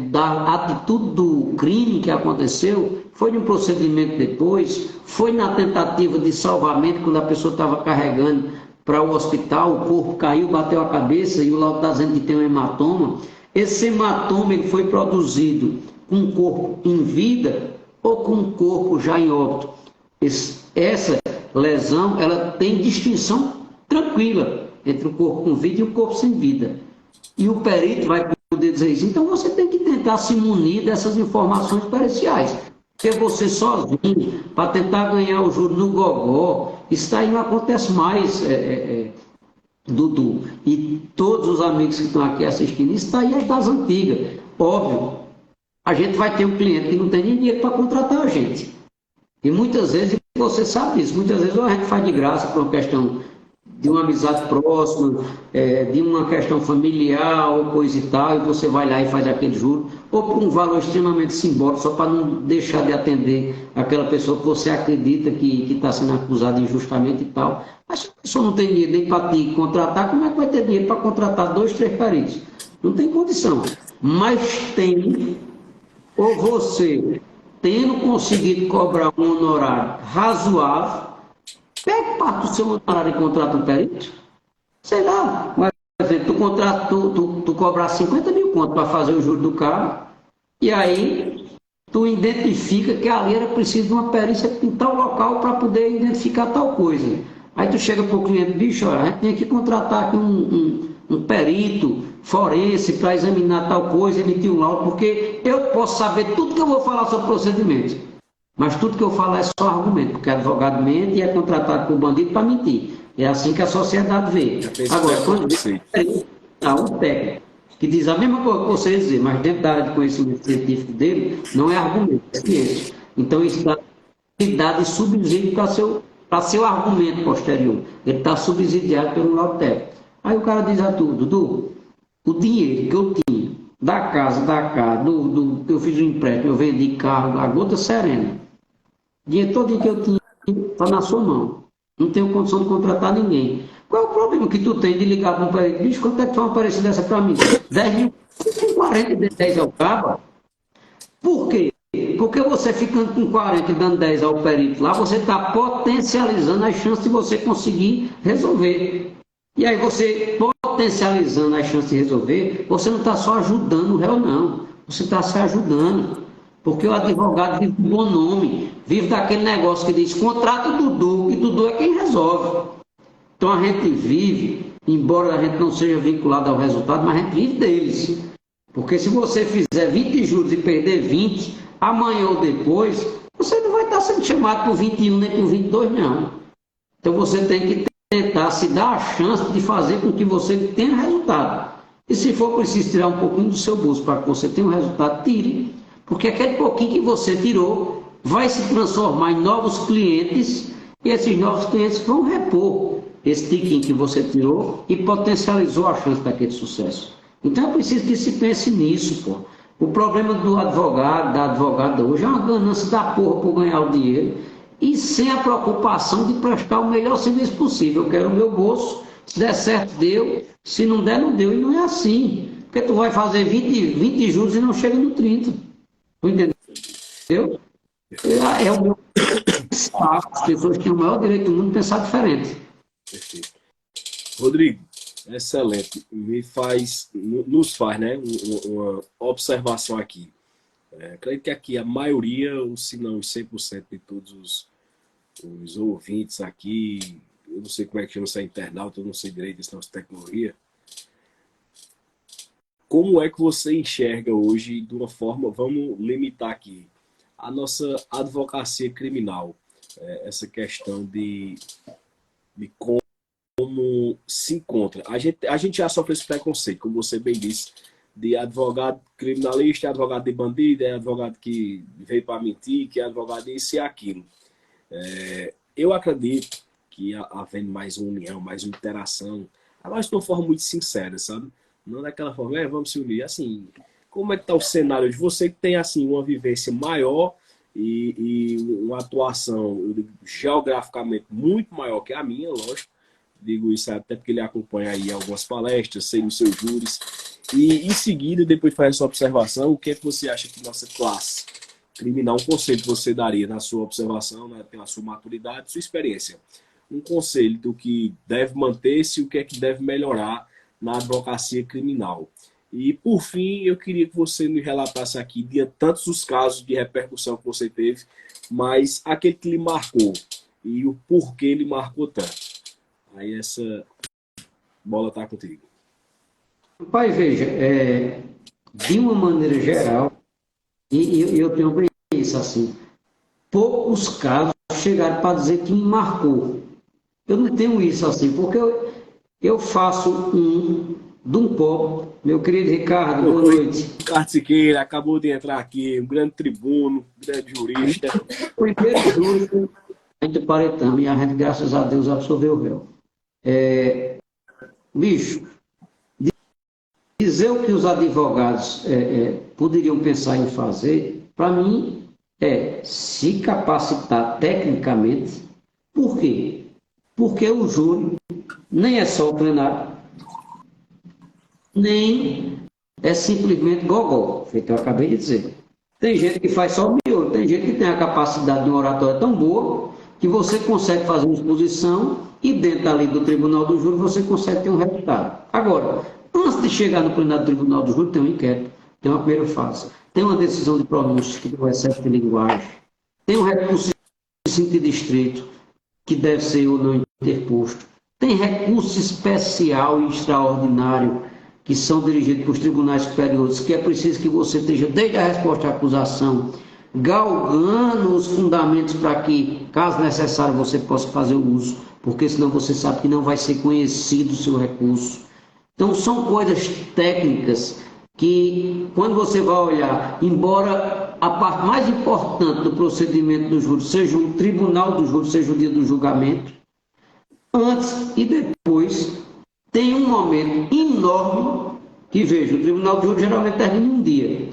da atitude do crime que aconteceu? Foi num procedimento depois? Foi na tentativa de salvamento, quando a pessoa estava carregando para o hospital, o corpo caiu, bateu a cabeça e o laudo está dizendo que tem um hematoma? Esse hematoma ele foi produzido com um corpo em vida ou com um corpo já em óbito? Essa lesão ela tem distinção tranquila entre o corpo com vida e o corpo sem vida. E o perito vai poder dizer isso. Então você tem que tentar se munir dessas informações periciais. Porque você sozinho, para tentar ganhar o juro no gogó, isso aí não acontece mais, Dudu. E todos os amigos que estão aqui assistindo, isso aí é das antigas. Óbvio, a gente vai ter um cliente que não tem nem dinheiro para contratar a gente. E muitas vezes, você sabe disso, muitas vezes a gente faz de graça por uma questão de uma amizade próxima, de uma questão familiar ou coisa e tal, e você vai lá e faz aquele juro, ou por um valor extremamente simbólico, só para não deixar de atender aquela pessoa que você acredita que está sendo acusada injustamente e tal. Mas se a pessoa não tem dinheiro nem para te contratar, como é que vai ter dinheiro para contratar 2, 3 peritos? Não tem condição. Mas tem, ou você, tendo conseguido cobrar um honorário razoável, pega parte do seu honorário e contrata um perito. Sei lá, por exemplo, tu cobrar 50 mil conto para fazer o juro do carro, e aí tu identifica que ali era preciso de uma perícia em tal local para poder identificar tal coisa. Aí tu chega para o cliente, bicho, olha, a gente tem que contratar aqui um perito forense para examinar tal coisa, emitir um laudo, porque eu posso saber tudo que eu vou falar sobre o procedimento. Mas tudo que eu falo é só argumento, porque advogado mente e é contratado por bandido para mentir. É assim que a sociedade vê. Agora, quando há um técnico que diz a mesma coisa que você dizer, mas dentro da área de conhecimento científico dele, não é argumento, é ciência. Então, isso dá de subsídio para seu argumento posterior. Ele está subsidiado pelo laudo técnico. Aí o cara diz a tu, Dudu, o dinheiro que eu tinha da casa, que eu fiz um empréstimo, eu vendi carro, a gota serena. O dinheiro todo que eu tinha está na sua mão. Não tenho condição de contratar ninguém. Qual é o problema que tu tem de ligar para um perito? Bicho, quanto é que foi uma parecida dessa para mim? 10 mil, 40 de 10 ao cabo. Por quê? Porque você ficando com 40 e dando 10 ao perito lá, você está potencializando as chances de você conseguir resolver. E aí você, potencializando as chances de resolver, você não está só ajudando o réu, não. Você está se ajudando. Porque o advogado vive com bom nome, vive daquele negócio que diz, contrata o Dudu, e Dudu é quem resolve. Então a gente vive, embora a gente não seja vinculado ao resultado, mas a gente vive deles. Porque se você fizer 20 juros e perder 20, amanhã ou depois, você não vai estar sendo chamado por 21 nem por 22, não. Então você tem que tentar se dar a chance de fazer com que você tenha resultado. E se for preciso tirar um pouquinho do seu bolso para que você tenha um resultado, tire. Porque aquele pouquinho que você tirou vai se transformar em novos clientes e esses novos clientes vão repor esse tiquinho que você tirou e potencializou a chance daquele sucesso. Então é preciso que se pense nisso, pô. O problema do advogado, da advogada hoje é uma ganância da porra por ganhar o dinheiro e sem a preocupação de prestar o melhor serviço possível. Eu quero o meu bolso, se der certo, deu, se não der, não deu. E não é assim, porque tu vai fazer 20 juros e não chega no 30. Entendeu? É o meu espaço. As pessoas têm o maior direito do mundo de pensar diferente. Perfeito. Rodrigo, excelente. Nos faz, né, uma observação aqui. Acredito que aqui a maioria, ou se não os 100% de todos os ouvintes aqui, eu não sei como é que chama essa internauta, eu não sei direito dessa nossa tecnologia. Como é que você enxerga hoje, de uma forma, vamos limitar aqui, a nossa advocacia criminal, essa questão de como se encontra. A gente já sofre esse preconceito, como você bem disse, de advogado criminalista, advogado de bandido, advogado que veio para mentir, que é advogado isso e aquilo. Eu acredito que havendo mais uma união, mais uma interação, mas de uma forma muito sincera, sabe? Não daquela forma, vamos se unir. Assim, como é que está o cenário de você que tem assim uma vivência maior e uma atuação, eu digo, geograficamente muito maior que a minha, lógico. Digo isso até porque ele acompanha aí algumas palestras, sei nos seus júris. E em seguida, depois de fazer essa observação, o que é que você acha que nossa classe criminal, um conselho que você daria na sua observação, né, pela sua maturidade, sua experiência? Um conselho do que deve manter-se e o que é que deve melhorar na advocacia criminal. E, por fim, eu queria que você me relatasse aqui, de tantos os casos de repercussão que você teve, mas aquele que lhe marcou e o porquê ele marcou tanto. Aí essa bola está contigo. Pai, veja, de uma maneira geral, e eu tenho bem isso assim, poucos casos chegaram para dizer que me marcou. Eu não tenho isso assim, porque eu faço de um pobre. Meu querido Ricardo, boa noite. Ricardo Siqueira acabou de entrar aqui, um grande tribuno, um grande jurista. Primeiro júri, a gente paretamos e a gente, graças a Deus, absolveu o réu. Bicho, dizer o que os advogados poderiam pensar em fazer, para mim, é se capacitar tecnicamente. Por quê? Porque o júri nem é só o plenário, nem é simplesmente gogó, feito eu acabei de dizer. Tem gente que faz só o miolo, tem gente que tem a capacidade de uma oratória tão boa que você consegue fazer uma exposição e dentro ali do tribunal do júri você consegue ter um resultado. Agora, antes de chegar no plenário do tribunal do júri, tem um inquérito, tem uma primeira fase, tem uma decisão de pronúncio que deu excesso de linguagem, tem um recurso de sentido estreito que deve ser ou não interposto, tem recurso especial e extraordinário que são dirigidos para os tribunais superiores, que é preciso que você esteja desde a resposta à acusação, galgando os fundamentos para que, caso necessário, você possa fazer o uso, porque senão você sabe que não vai ser conhecido o seu recurso. Então, são coisas técnicas que, quando você vai olhar, embora a parte mais importante do procedimento do júri seja o tribunal do júri, seja o dia do julgamento, antes e depois, tem um momento enorme Que veja, o tribunal de júri geralmente termina em um dia.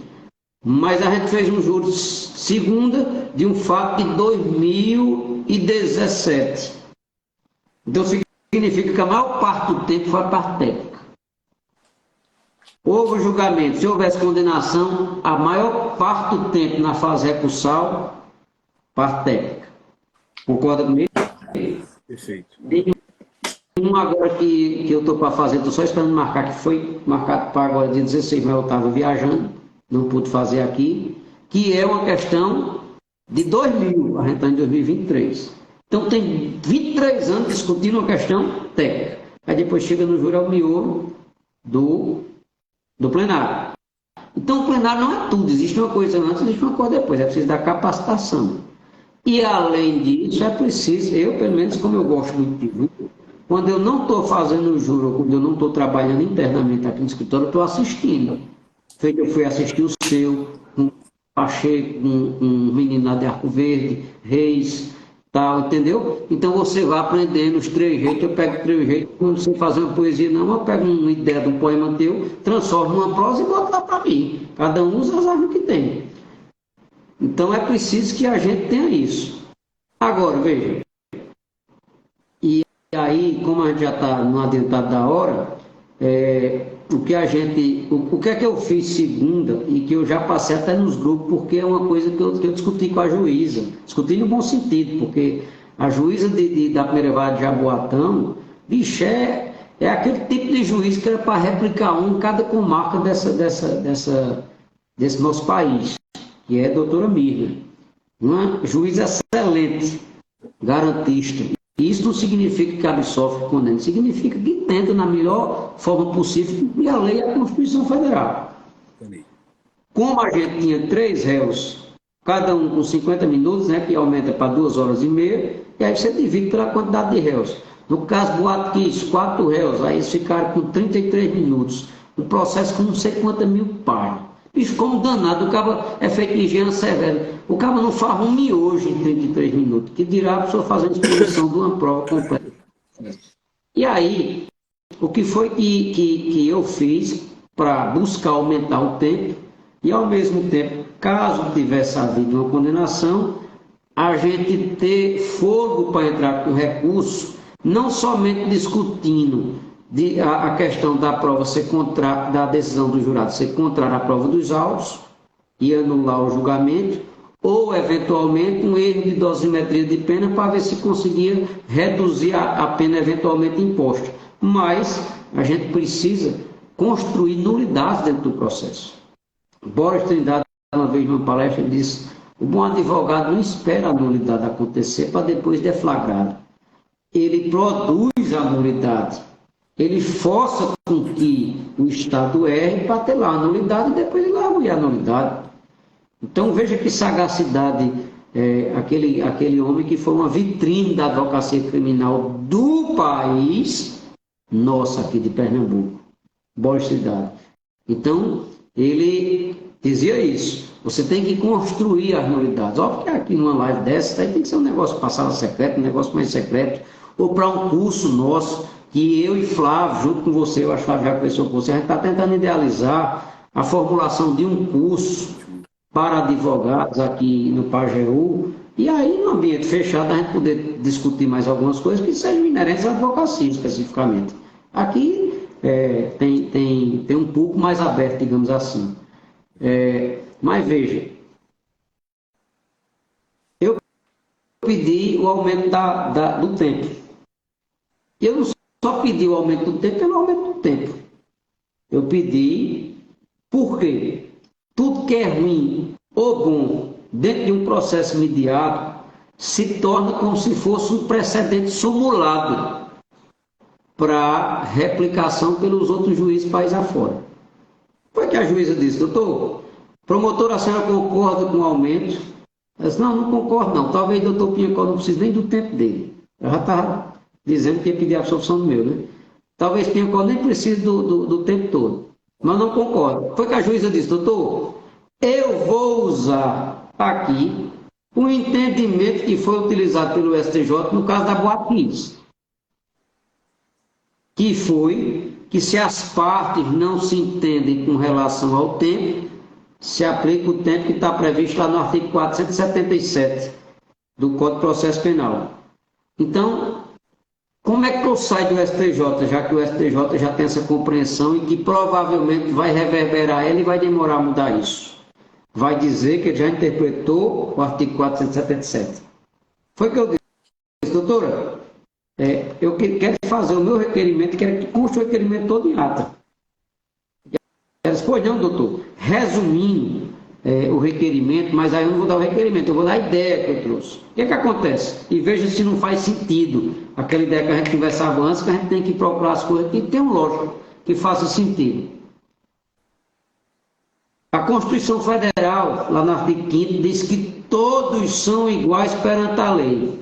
Mas a gente fez um júri segunda de um fato de 2017. Então significa que a maior parte do tempo foi a parte técnica. Houve julgamento, se houvesse condenação, a maior parte do tempo na fase recursal, parte técnica. Concorda comigo? Perfeito. Um agora que eu estou para fazer, estou só esperando marcar, que foi marcado para agora, dia 16, mas eu estava viajando, não pude fazer aqui, que é uma questão de 2000, a gente está em 2023. Então tem 23 anos discutindo uma questão técnica. Aí depois chega no júri ao miolo do plenário. Então o plenário não é tudo, existe uma coisa antes, existe uma coisa depois, é preciso da capacitação. E além disso, é preciso, eu pelo menos como eu gosto muito de júri, quando eu não estou fazendo o júri, ou quando eu não estou trabalhando internamente aqui no escritório, eu estou assistindo. Eu fui assistir o seu, com Pacheco, um menino lá de Arco Verde, Reis, tal, entendeu? Então você vai aprendendo os trejeitos, eu pego trejeito, quando você fazer uma poesia, não, eu pego uma ideia de um poema teu, transformo numa prosa e boto lá para mim. Cada um usa as armas que tem. Então é preciso que a gente tenha isso. Agora, veja, e aí, como a gente já está no adiantado da hora, o que é que eu fiz segunda e que eu já passei até nos grupos, porque é uma coisa que eu discuti com a juíza, discuti no bom sentido, porque a juíza da primeira vara de Jaboatão, bicho, é aquele tipo de juiz que era para replicar um em cada comarca desse nosso país, que é a doutora Miriam. Uma juíza excelente, garantista. E isso não significa que absolve ou condena, significa que tenta, na melhor forma possível, cumprir a lei e a Constituição Federal. Como a gente tinha 3 réus, cada um com 50 minutos, né, que aumenta para 2 horas e meia, e aí você divide pela quantidade de réus. No caso do ato quis, 4 réus, aí eles ficaram com 33 minutos. Um processo com não sei quantas mil páginas. Bicho, como danado, o cabo é feito de engenho severo. O cabo não faz um miojo em 33 minutos, que dirá a pessoa fazendo exposição de uma prova completa. E aí, o que foi que eu fiz para buscar aumentar o tempo e, ao mesmo tempo, caso tivesse havido uma condenação, a gente ter fogo para entrar com recurso, não somente discutindo a questão da prova ser da decisão do jurado ser contrária à prova dos autos e anular o julgamento, ou eventualmente um erro de dosimetria de pena para ver se conseguia reduzir a pena eventualmente imposta. Mas a gente precisa construir nulidades dentro do processo. Boris Trindade, uma vez numa palestra, disse: o bom advogado não espera a nulidade acontecer para depois deflagrá-la. Ele produz a nulidade. Ele força com que o Estado erre para ter lá a nulidade e depois ele arruma a nulidade. Então veja que sagacidade, aquele homem que foi uma vitrine da advocacia criminal do país, nossa, aqui de Pernambuco, boa cidade. Então ele dizia isso, você tem que construir as nulidades. Óbvio que aqui numa live dessa tem que ser um negócio passado secreto, um negócio mais secreto, ou para um curso nosso, que eu e Flávio, junto com você, eu acho que Flávio já conversou com você, a gente está tentando idealizar a formulação de um curso para advogados aqui no Pajeú, e aí no ambiente fechado a gente poder discutir mais algumas coisas que sejam inerentes à advocacia especificamente. Aqui tem um pouco mais aberto, digamos assim. Mas veja, eu pedi o aumento do tempo. Eu não só pedi o aumento do tempo pelo aumento do tempo. Eu pedi porque tudo que é ruim ou bom dentro de um processo mediado se torna como se fosse um precedente simulado para replicação pelos outros juízes país afora. Foi que a juíza disse: doutor, promotor, a senhora concorda com o aumento? Eu disse: não concordo não, talvez o doutor Pinhacó não precise nem do tempo dele. Eu já estava dizendo que ia pedir a absolvição do meu, né? Talvez Pinhacó nem precise do tempo todo, mas não concordo. Foi que a juíza disse: doutor, eu vou usar aqui o entendimento que foi utilizado pelo STJ no caso da Boate Kids, que foi que se as partes não se entendem com relação ao tempo, se aplica o tempo que está previsto lá no artigo 477 do Código de Processo Penal. Então, como é que eu saio do STJ, já que o STJ já tem essa compreensão e que provavelmente vai reverberar ela e vai demorar a mudar isso? Vai dizer que ele já interpretou o artigo 477. Foi o que eu disse, doutora, eu quero fazer o meu requerimento, quero que conste o requerimento todo em ata. Ela disse, pois não, doutor, resumindo o requerimento, mas aí eu não vou dar o requerimento, eu vou dar a ideia que eu trouxe. O que é que acontece? E veja se não faz sentido aquela ideia que a gente conversava antes, que a gente tem que procurar as coisas que tem um lógico, que faça sentido. A Constituição Federal, lá no artigo 5º, diz que todos são iguais perante a lei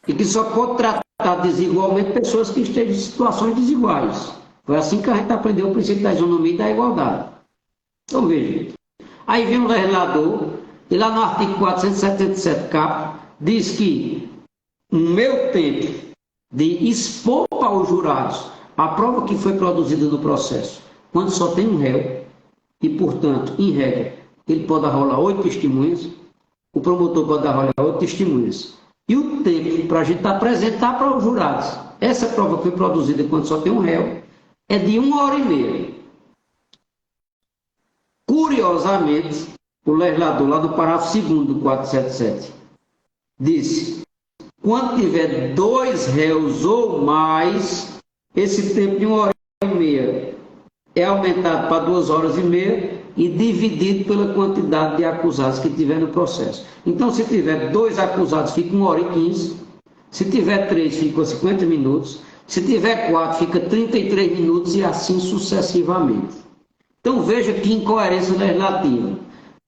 e que só pode tratar desigualmente pessoas que estejam em situações desiguais. Foi assim que a gente aprendeu o princípio da isonomia e da igualdade. Então, veja. Aí vem o legislador, e lá no artigo 477, cap, diz que o meu tempo de expor para os jurados a prova que foi produzida no processo, quando só tem um réu, e, portanto, em regra, ele pode arrolar 8 testemunhas, o promotor pode arrolar 8 testemunhas. E o tempo para a gente apresentar para os jurados essa prova que foi produzida quando só tem um réu, é de 1h30. Curiosamente, o legislador, lá do parágrafo 2º do 477, disse: quando tiver 2 réus ou mais, esse tempo de 1h30 é aumentado para 2h30 e dividido pela quantidade de acusados que tiver no processo. Então, se tiver 2 acusados, fica 1h15. Se tiver 3, fica 50 minutos. Se tiver 4, fica 33 minutos e assim sucessivamente. Então, veja que incoerência legislativa.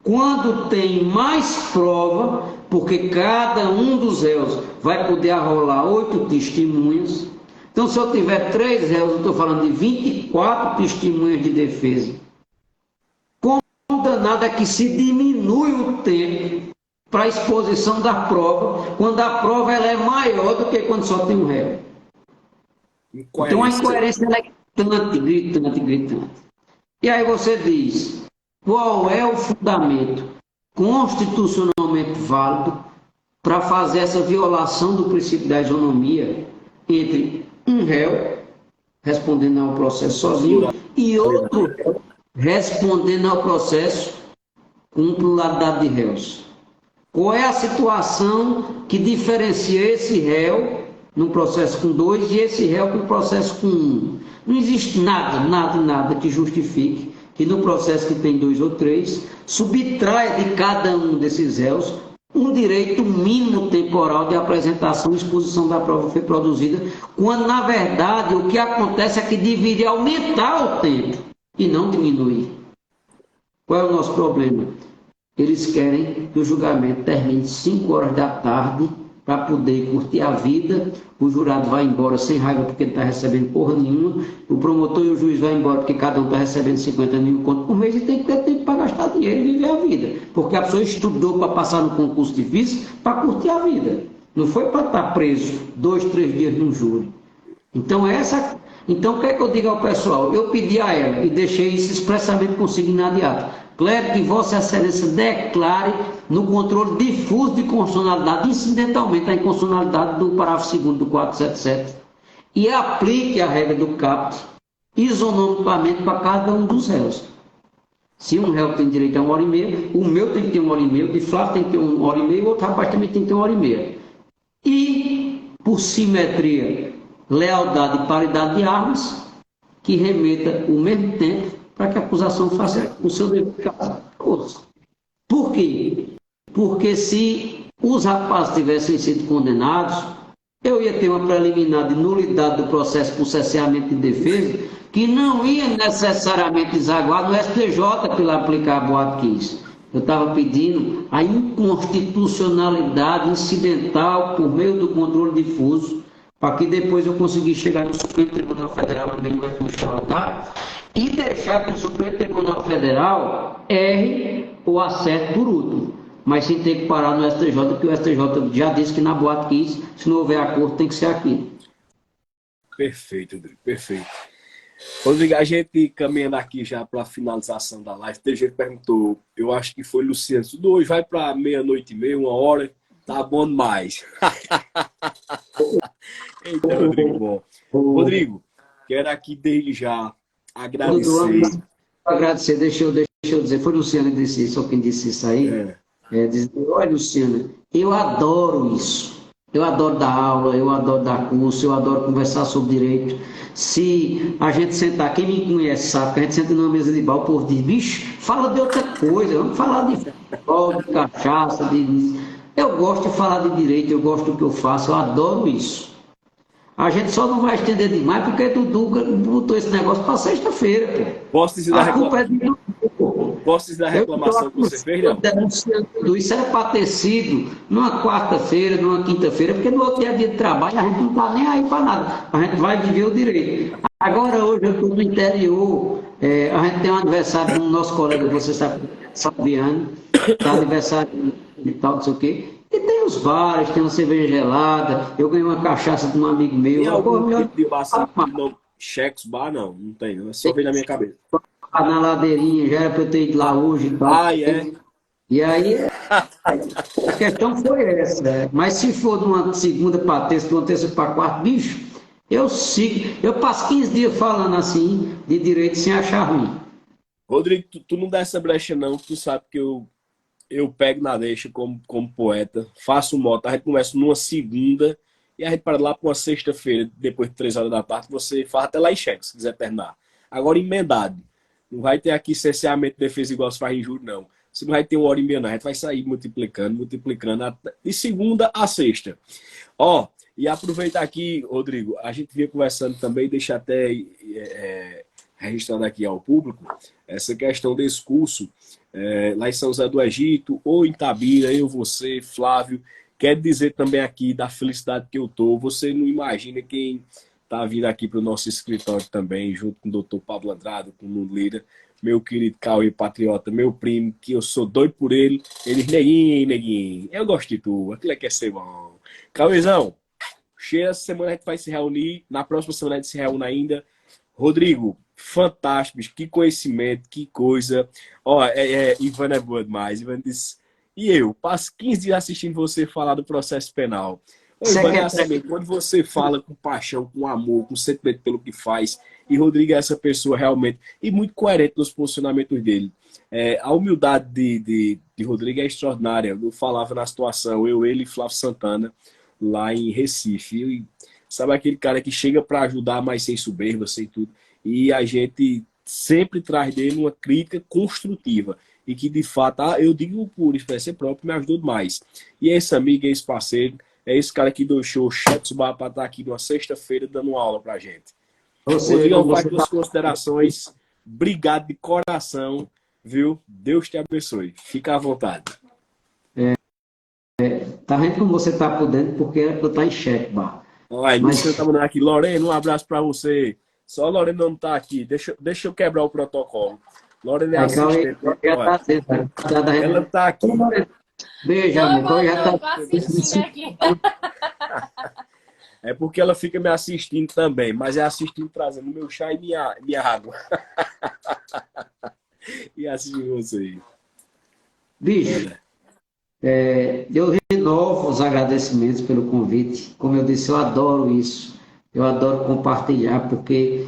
Quando tem mais prova, porque cada um dos réus vai poder arrolar 8 testemunhas. Então, se eu tiver 3 réus, eu estou falando de 24 testemunhas de defesa. Condanado é que se diminui o tempo para a exposição da prova, quando a prova ela é maior do que quando só tem um réu. Então, a incoerência é gritante. E aí você diz, qual é o fundamento constitucionalmente válido para fazer essa violação do princípio da isonomia entre um réu respondendo ao processo sozinho e outro réu respondendo ao processo com pluralidade de réus? Qual é a situação que diferencia esse réu num processo com 2 e esse réu com processo com 1? Não existe nada que justifique que no processo que tem 2 ou 3, subtraia de cada um desses réus um direito mínimo temporal de apresentação e exposição da prova que foi produzida, quando, na verdade, o que acontece é que deveria aumentar o tempo e não diminuir. Qual é o nosso problema? Eles querem que o julgamento termine 5 horas da tarde para poder curtir a vida, o jurado vai embora sem raiva porque ele está recebendo porra nenhuma, o promotor e o juiz vai embora porque cada um está recebendo 50 mil conto por mês e tem que ter tempo para gastar dinheiro e viver a vida, porque a pessoa estudou para passar no concurso difícil para curtir a vida, não foi para estar preso 2, 3 dias num júri. Então o que é que eu digo ao pessoal? Eu pedi a ela e deixei isso expressamente consignado de ato. Clero que Vossa Excelência declare no controle difuso de constitucionalidade, incidentalmente a inconstitucionalidade do parágrafo 2º do 477 e aplique a regra do CAPT isonomicamente para cada um dos réus. Se um réu tem direito a 1h30, o meu tem que ter 1h30, o de Flávio tem que ter 1h30 e o outro rapaz também tem que ter 1h30. E, por simetria, lealdade e paridade de armas, que remeta o mesmo tempo para que a acusação faça o seu dever de casa. Por quê? Porque se os rapazes tivessem sido condenados, eu ia ter uma preliminar de nulidade do processo por cesseamento de defesa, que não ia necessariamente desaguar no STJ pela aplicar a boate 15. Eu estava pedindo a inconstitucionalidade incidental por meio do controle difuso, para que depois eu conseguisse chegar no Supremo Tribunal Federal também no extraordinário e deixar que o Supremo Tribunal Federal erre ou acerte por último, mas sem ter que parar no STJ, porque o STJ já disse que na boate 15, se não houver acordo, tem que ser aqui. Perfeito, Rodrigo, perfeito. Rodrigo, a gente caminhando aqui já para a finalização da live, tem gente que perguntou, eu acho que foi Luciano, tudo hoje vai para meia-noite e meia, 1 hora, tá bom demais. Eita, Rodrigo, bom. Rodrigo, quero aqui desde já agradecer. Agradecer, deixa eu dizer, foi Luciano que disse isso, ou quem disse isso aí, dizer, olha, Luciano, eu adoro isso. Eu adoro dar aula, eu adoro dar curso, eu adoro conversar sobre direito. Se a gente sentar, quem me conhece sabe que a gente senta numa mesa de bar, o povo diz, bicho, fala de outra coisa, vamos falar de futebol, de cachaça, de... Eu gosto de falar de direito, eu gosto do que eu faço, eu adoro isso. A gente só não vai estender demais porque Dudu botou esse negócio para sexta-feira, pô. Posso dizer A culpa é de Dudu. Posso dizer a reclamação que você fez, não? Isso era para ter sido numa quarta-feira, numa quinta-feira, porque no outro dia de trabalho a gente não está nem aí para nada. A gente vai viver o direito. Agora, hoje, eu estou no interior, a gente tem um aniversário do nosso colega, você sabe, Salviano, está aniversário de tal, não sei o quê. E tem os bares, tem uma cerveja gelada, eu ganhei uma cachaça de um amigo meu. Tem algum tipo de bar que não... Chex Bar, não tem, é só ver na minha cabeça. Na ladeirinha, já era para eu ter ido lá hoje e tal. Ah, é? E aí, a questão foi essa. Né? Mas se for de uma segunda para terça, de uma terça para quarta, bicho, eu sigo. Eu passo 15 dias falando assim, de direito, sem achar ruim. Rodrigo, tu não dá essa brecha, não. Tu sabe que eu pego na deixa como poeta, faço moto, a gente começa numa segunda e a gente para lá para uma sexta-feira, depois de 3 horas da tarde, você faz até lá em cheque, se quiser terminar. Agora, emendado. Não vai ter aqui cerceamento de defesa igual se faz em julho, não. Você não vai ter 1 hora e meia, não. A gente vai sair multiplicando, de segunda a sexta. Ó, e aproveitar aqui, Rodrigo, a gente vinha conversando também, deixa até registrado aqui ao público, essa questão desse curso, lá em São José do Egito, ou em Tabira, eu, você, Flávio, quero dizer também aqui da felicidade que eu tô. Você não imagina quem tá vindo aqui para o nosso escritório também, junto com o doutor Pablo Andrade, com o Nuno Lira, meu querido Cauê Patriota, meu primo, que eu sou doido por ele. Ele, neguinho, eu gosto de tu, aquilo é que é ser bom. Cauêzão, cheia, essa semana a gente vai se reunir, na próxima semana a gente se reúne ainda. Rodrigo, fantástico, bicho, que conhecimento, que coisa. Ó, Ivan é boa demais. Ivan disse, e eu, passo 15 dias assistindo você falar do processo penal. Ivan, é assim, quando você fala com paixão, com amor, com sentimento pelo que faz, e Rodrigo é essa pessoa realmente, e muito coerente nos posicionamentos dele. A humildade de Rodrigo é extraordinária. Eu falava na situação, ele e Flávio Santana, lá em Recife. E, sabe aquele cara que chega para ajudar, mas sem soberba, sem tudo. E a gente sempre traz dele uma crítica construtiva. E que, de fato, eu digo por experiência própria, me ajudou demais. E esse amigo, esse parceiro, é esse cara que deixou o Chex Bar para estar aqui numa sexta-feira dando uma aula pra gente. Rodrigo, faz suas considerações. Obrigado de coração, viu? Deus te abençoe. Fica à vontade. Tá vendo como você tá por dentro, porque eu tá em Chex Bar. Olha, mas você tá mandando aqui. Lorena, um abraço para você. Só a Lorena não tá aqui. Deixa eu quebrar o protocolo. Lorena é assistente. Ela tá aqui. Beijo, amor. Já tá aqui. É porque ela fica me assistindo também, mas é assistindo trazendo meu chá e minha água. E assistindo você. Bicho, eu renovo os agradecimentos pelo convite. Como eu disse, eu adoro isso. Eu adoro compartilhar, porque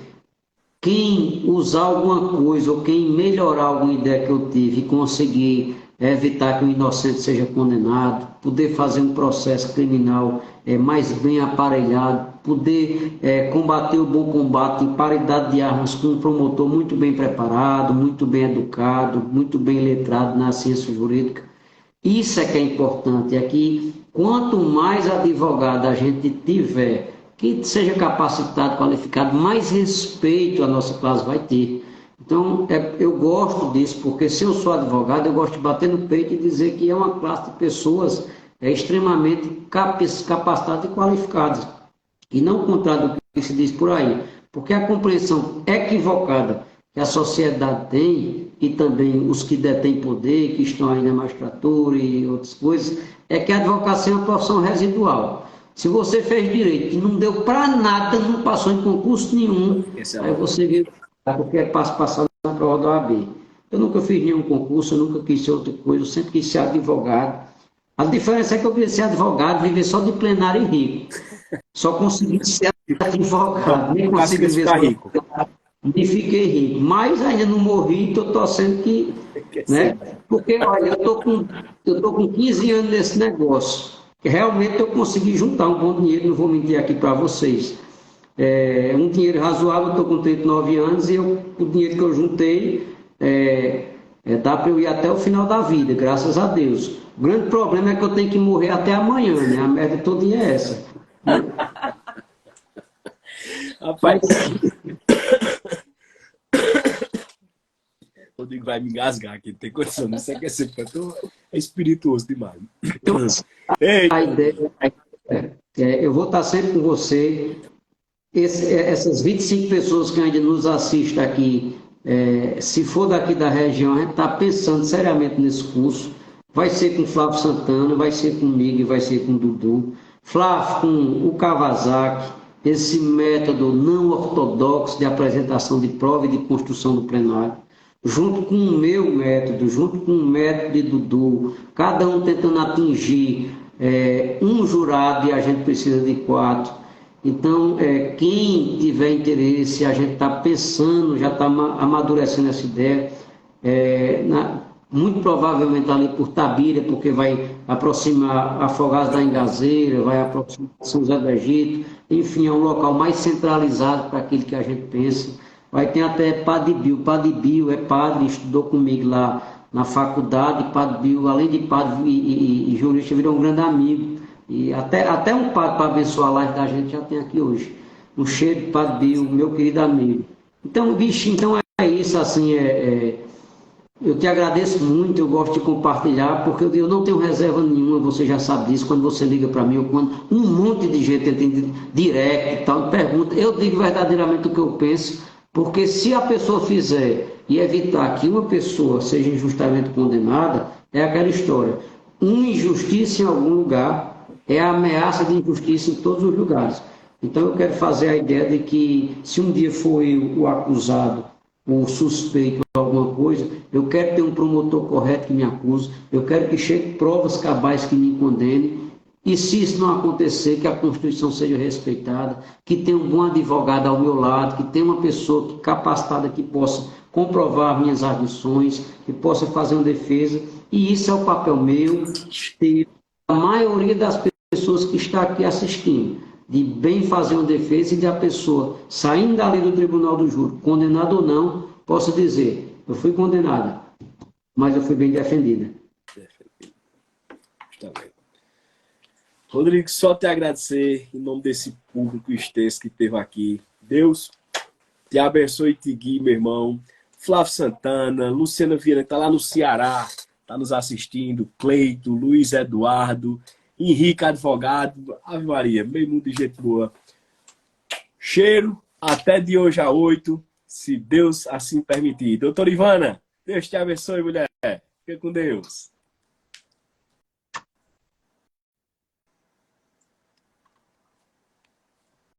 quem usar alguma coisa ou quem melhorar alguma ideia que eu tive e conseguir evitar que o inocente seja condenado, poder fazer um processo criminal mais bem aparelhado, poder combater o bom combate em paridade de armas com um promotor muito bem preparado, muito bem educado, muito bem letrado na ciência jurídica. Isso é que é importante, é que quanto mais advogado a gente tiver, que seja capacitado, qualificado, mais respeito a nossa classe vai ter. Então, eu gosto disso, porque se eu sou advogado, eu gosto de bater no peito e dizer que é uma classe de pessoas extremamente capacitadas e qualificadas. E não o contrário do que se diz por aí. Porque a compreensão equivocada que a sociedade tem, e também os que detêm poder, que estão aí na magistratura e outras coisas, é que a advocacia é uma profissão residual. Se você fez direito e não deu para nada, não passou em concurso nenhum, aí você viu porque é passar na prova da OAB. Eu nunca fiz nenhum concurso, eu nunca quis ser outra coisa, eu sempre quis ser advogado. A diferença é que eu queria ser advogado, viver só de plenário e rico. Só consegui ser advogado, nem consegui viver só rico. E fiquei rico. Mas ainda não morri, estou torcendo que. Né? Porque, olha, eu tô com 15 anos nesse negócio. Realmente eu consegui juntar um bom dinheiro, não vou mentir aqui para vocês. Um dinheiro razoável, estou com 39 anos e o dinheiro que eu juntei dá para eu ir até o final da vida, graças a Deus. O grande problema é que eu tenho que morrer até amanhã, né? A merda todinha é essa. Né? Rapaz, o Rodrigo vai me engasgar aqui, não tem condição, não sei o que é sempre, é espirituoso demais. Então, a ideia eu vou estar sempre com você. Essas 25 pessoas que ainda nos assistem aqui, se for daqui da região, a gente está pensando seriamente nesse curso. Vai ser com o Flávio Santana, vai ser comigo e vai ser com o Dudu. Flávio, com o Kawasaki, esse método não ortodoxo de apresentação de prova e de construção do plenário, junto com o meu método, junto com o método de Dudu, cada um tentando atingir um jurado e a gente precisa de 4. Então, quem tiver interesse, a gente está pensando, já está amadurecendo essa ideia, muito provavelmente ali por Tabira, porque vai aproximar Afogados da Engazeira, vai aproximar São José do Egito, enfim, é um local mais centralizado para aquilo que a gente pensa. Vai ter até Padre Bio. Padre Bio é padre, estudou comigo lá na faculdade. Padre Bio, além de padre e jurista, virou um grande amigo. E até um padre para abençoar a live da gente já tem aqui hoje. Um cheiro de Padre Bio, meu querido amigo. Então, bicho, então é isso, assim, eu te agradeço muito, eu gosto de compartilhar, porque eu não tenho reserva nenhuma, você já sabe disso, quando você liga para mim, ou quando um monte de gente tem direct e tal, pergunta, eu digo verdadeiramente o que eu penso, porque se a pessoa fizer e evitar que uma pessoa seja injustamente condenada, é aquela história. Uma injustiça em algum lugar é a ameaça de injustiça em todos os lugares. Então eu quero fazer a ideia de que se um dia for o acusado, o suspeito de alguma coisa, eu quero ter um promotor correto que me acuse, eu quero que chegue provas cabais que me condenem, e se isso não acontecer, que a Constituição seja respeitada, que tenha um bom advogado ao meu lado, que tenha uma pessoa capacitada que possa comprovar minhas arguições, que possa fazer uma defesa, e isso é o papel meu, e a maioria das pessoas que está aqui assistindo, de bem fazer uma defesa e de a pessoa, saindo dali do tribunal do júri, condenado ou não, possa dizer, eu fui condenada, mas eu fui bem defendida. Está bem. Rodrigo, só te agradecer em nome desse público extenso que teve aqui. Deus te abençoe e te guie, meu irmão. Flávio Santana, Luciana Vieira, que está lá no Ceará, está nos assistindo, Cleito, Luiz Eduardo, Henrique Advogado, Ave Maria, meio mundo de gente boa. Cheiro, até de hoje a 8, se Deus assim permitir. Doutora Ivana, Deus te abençoe, mulher. Fica com Deus.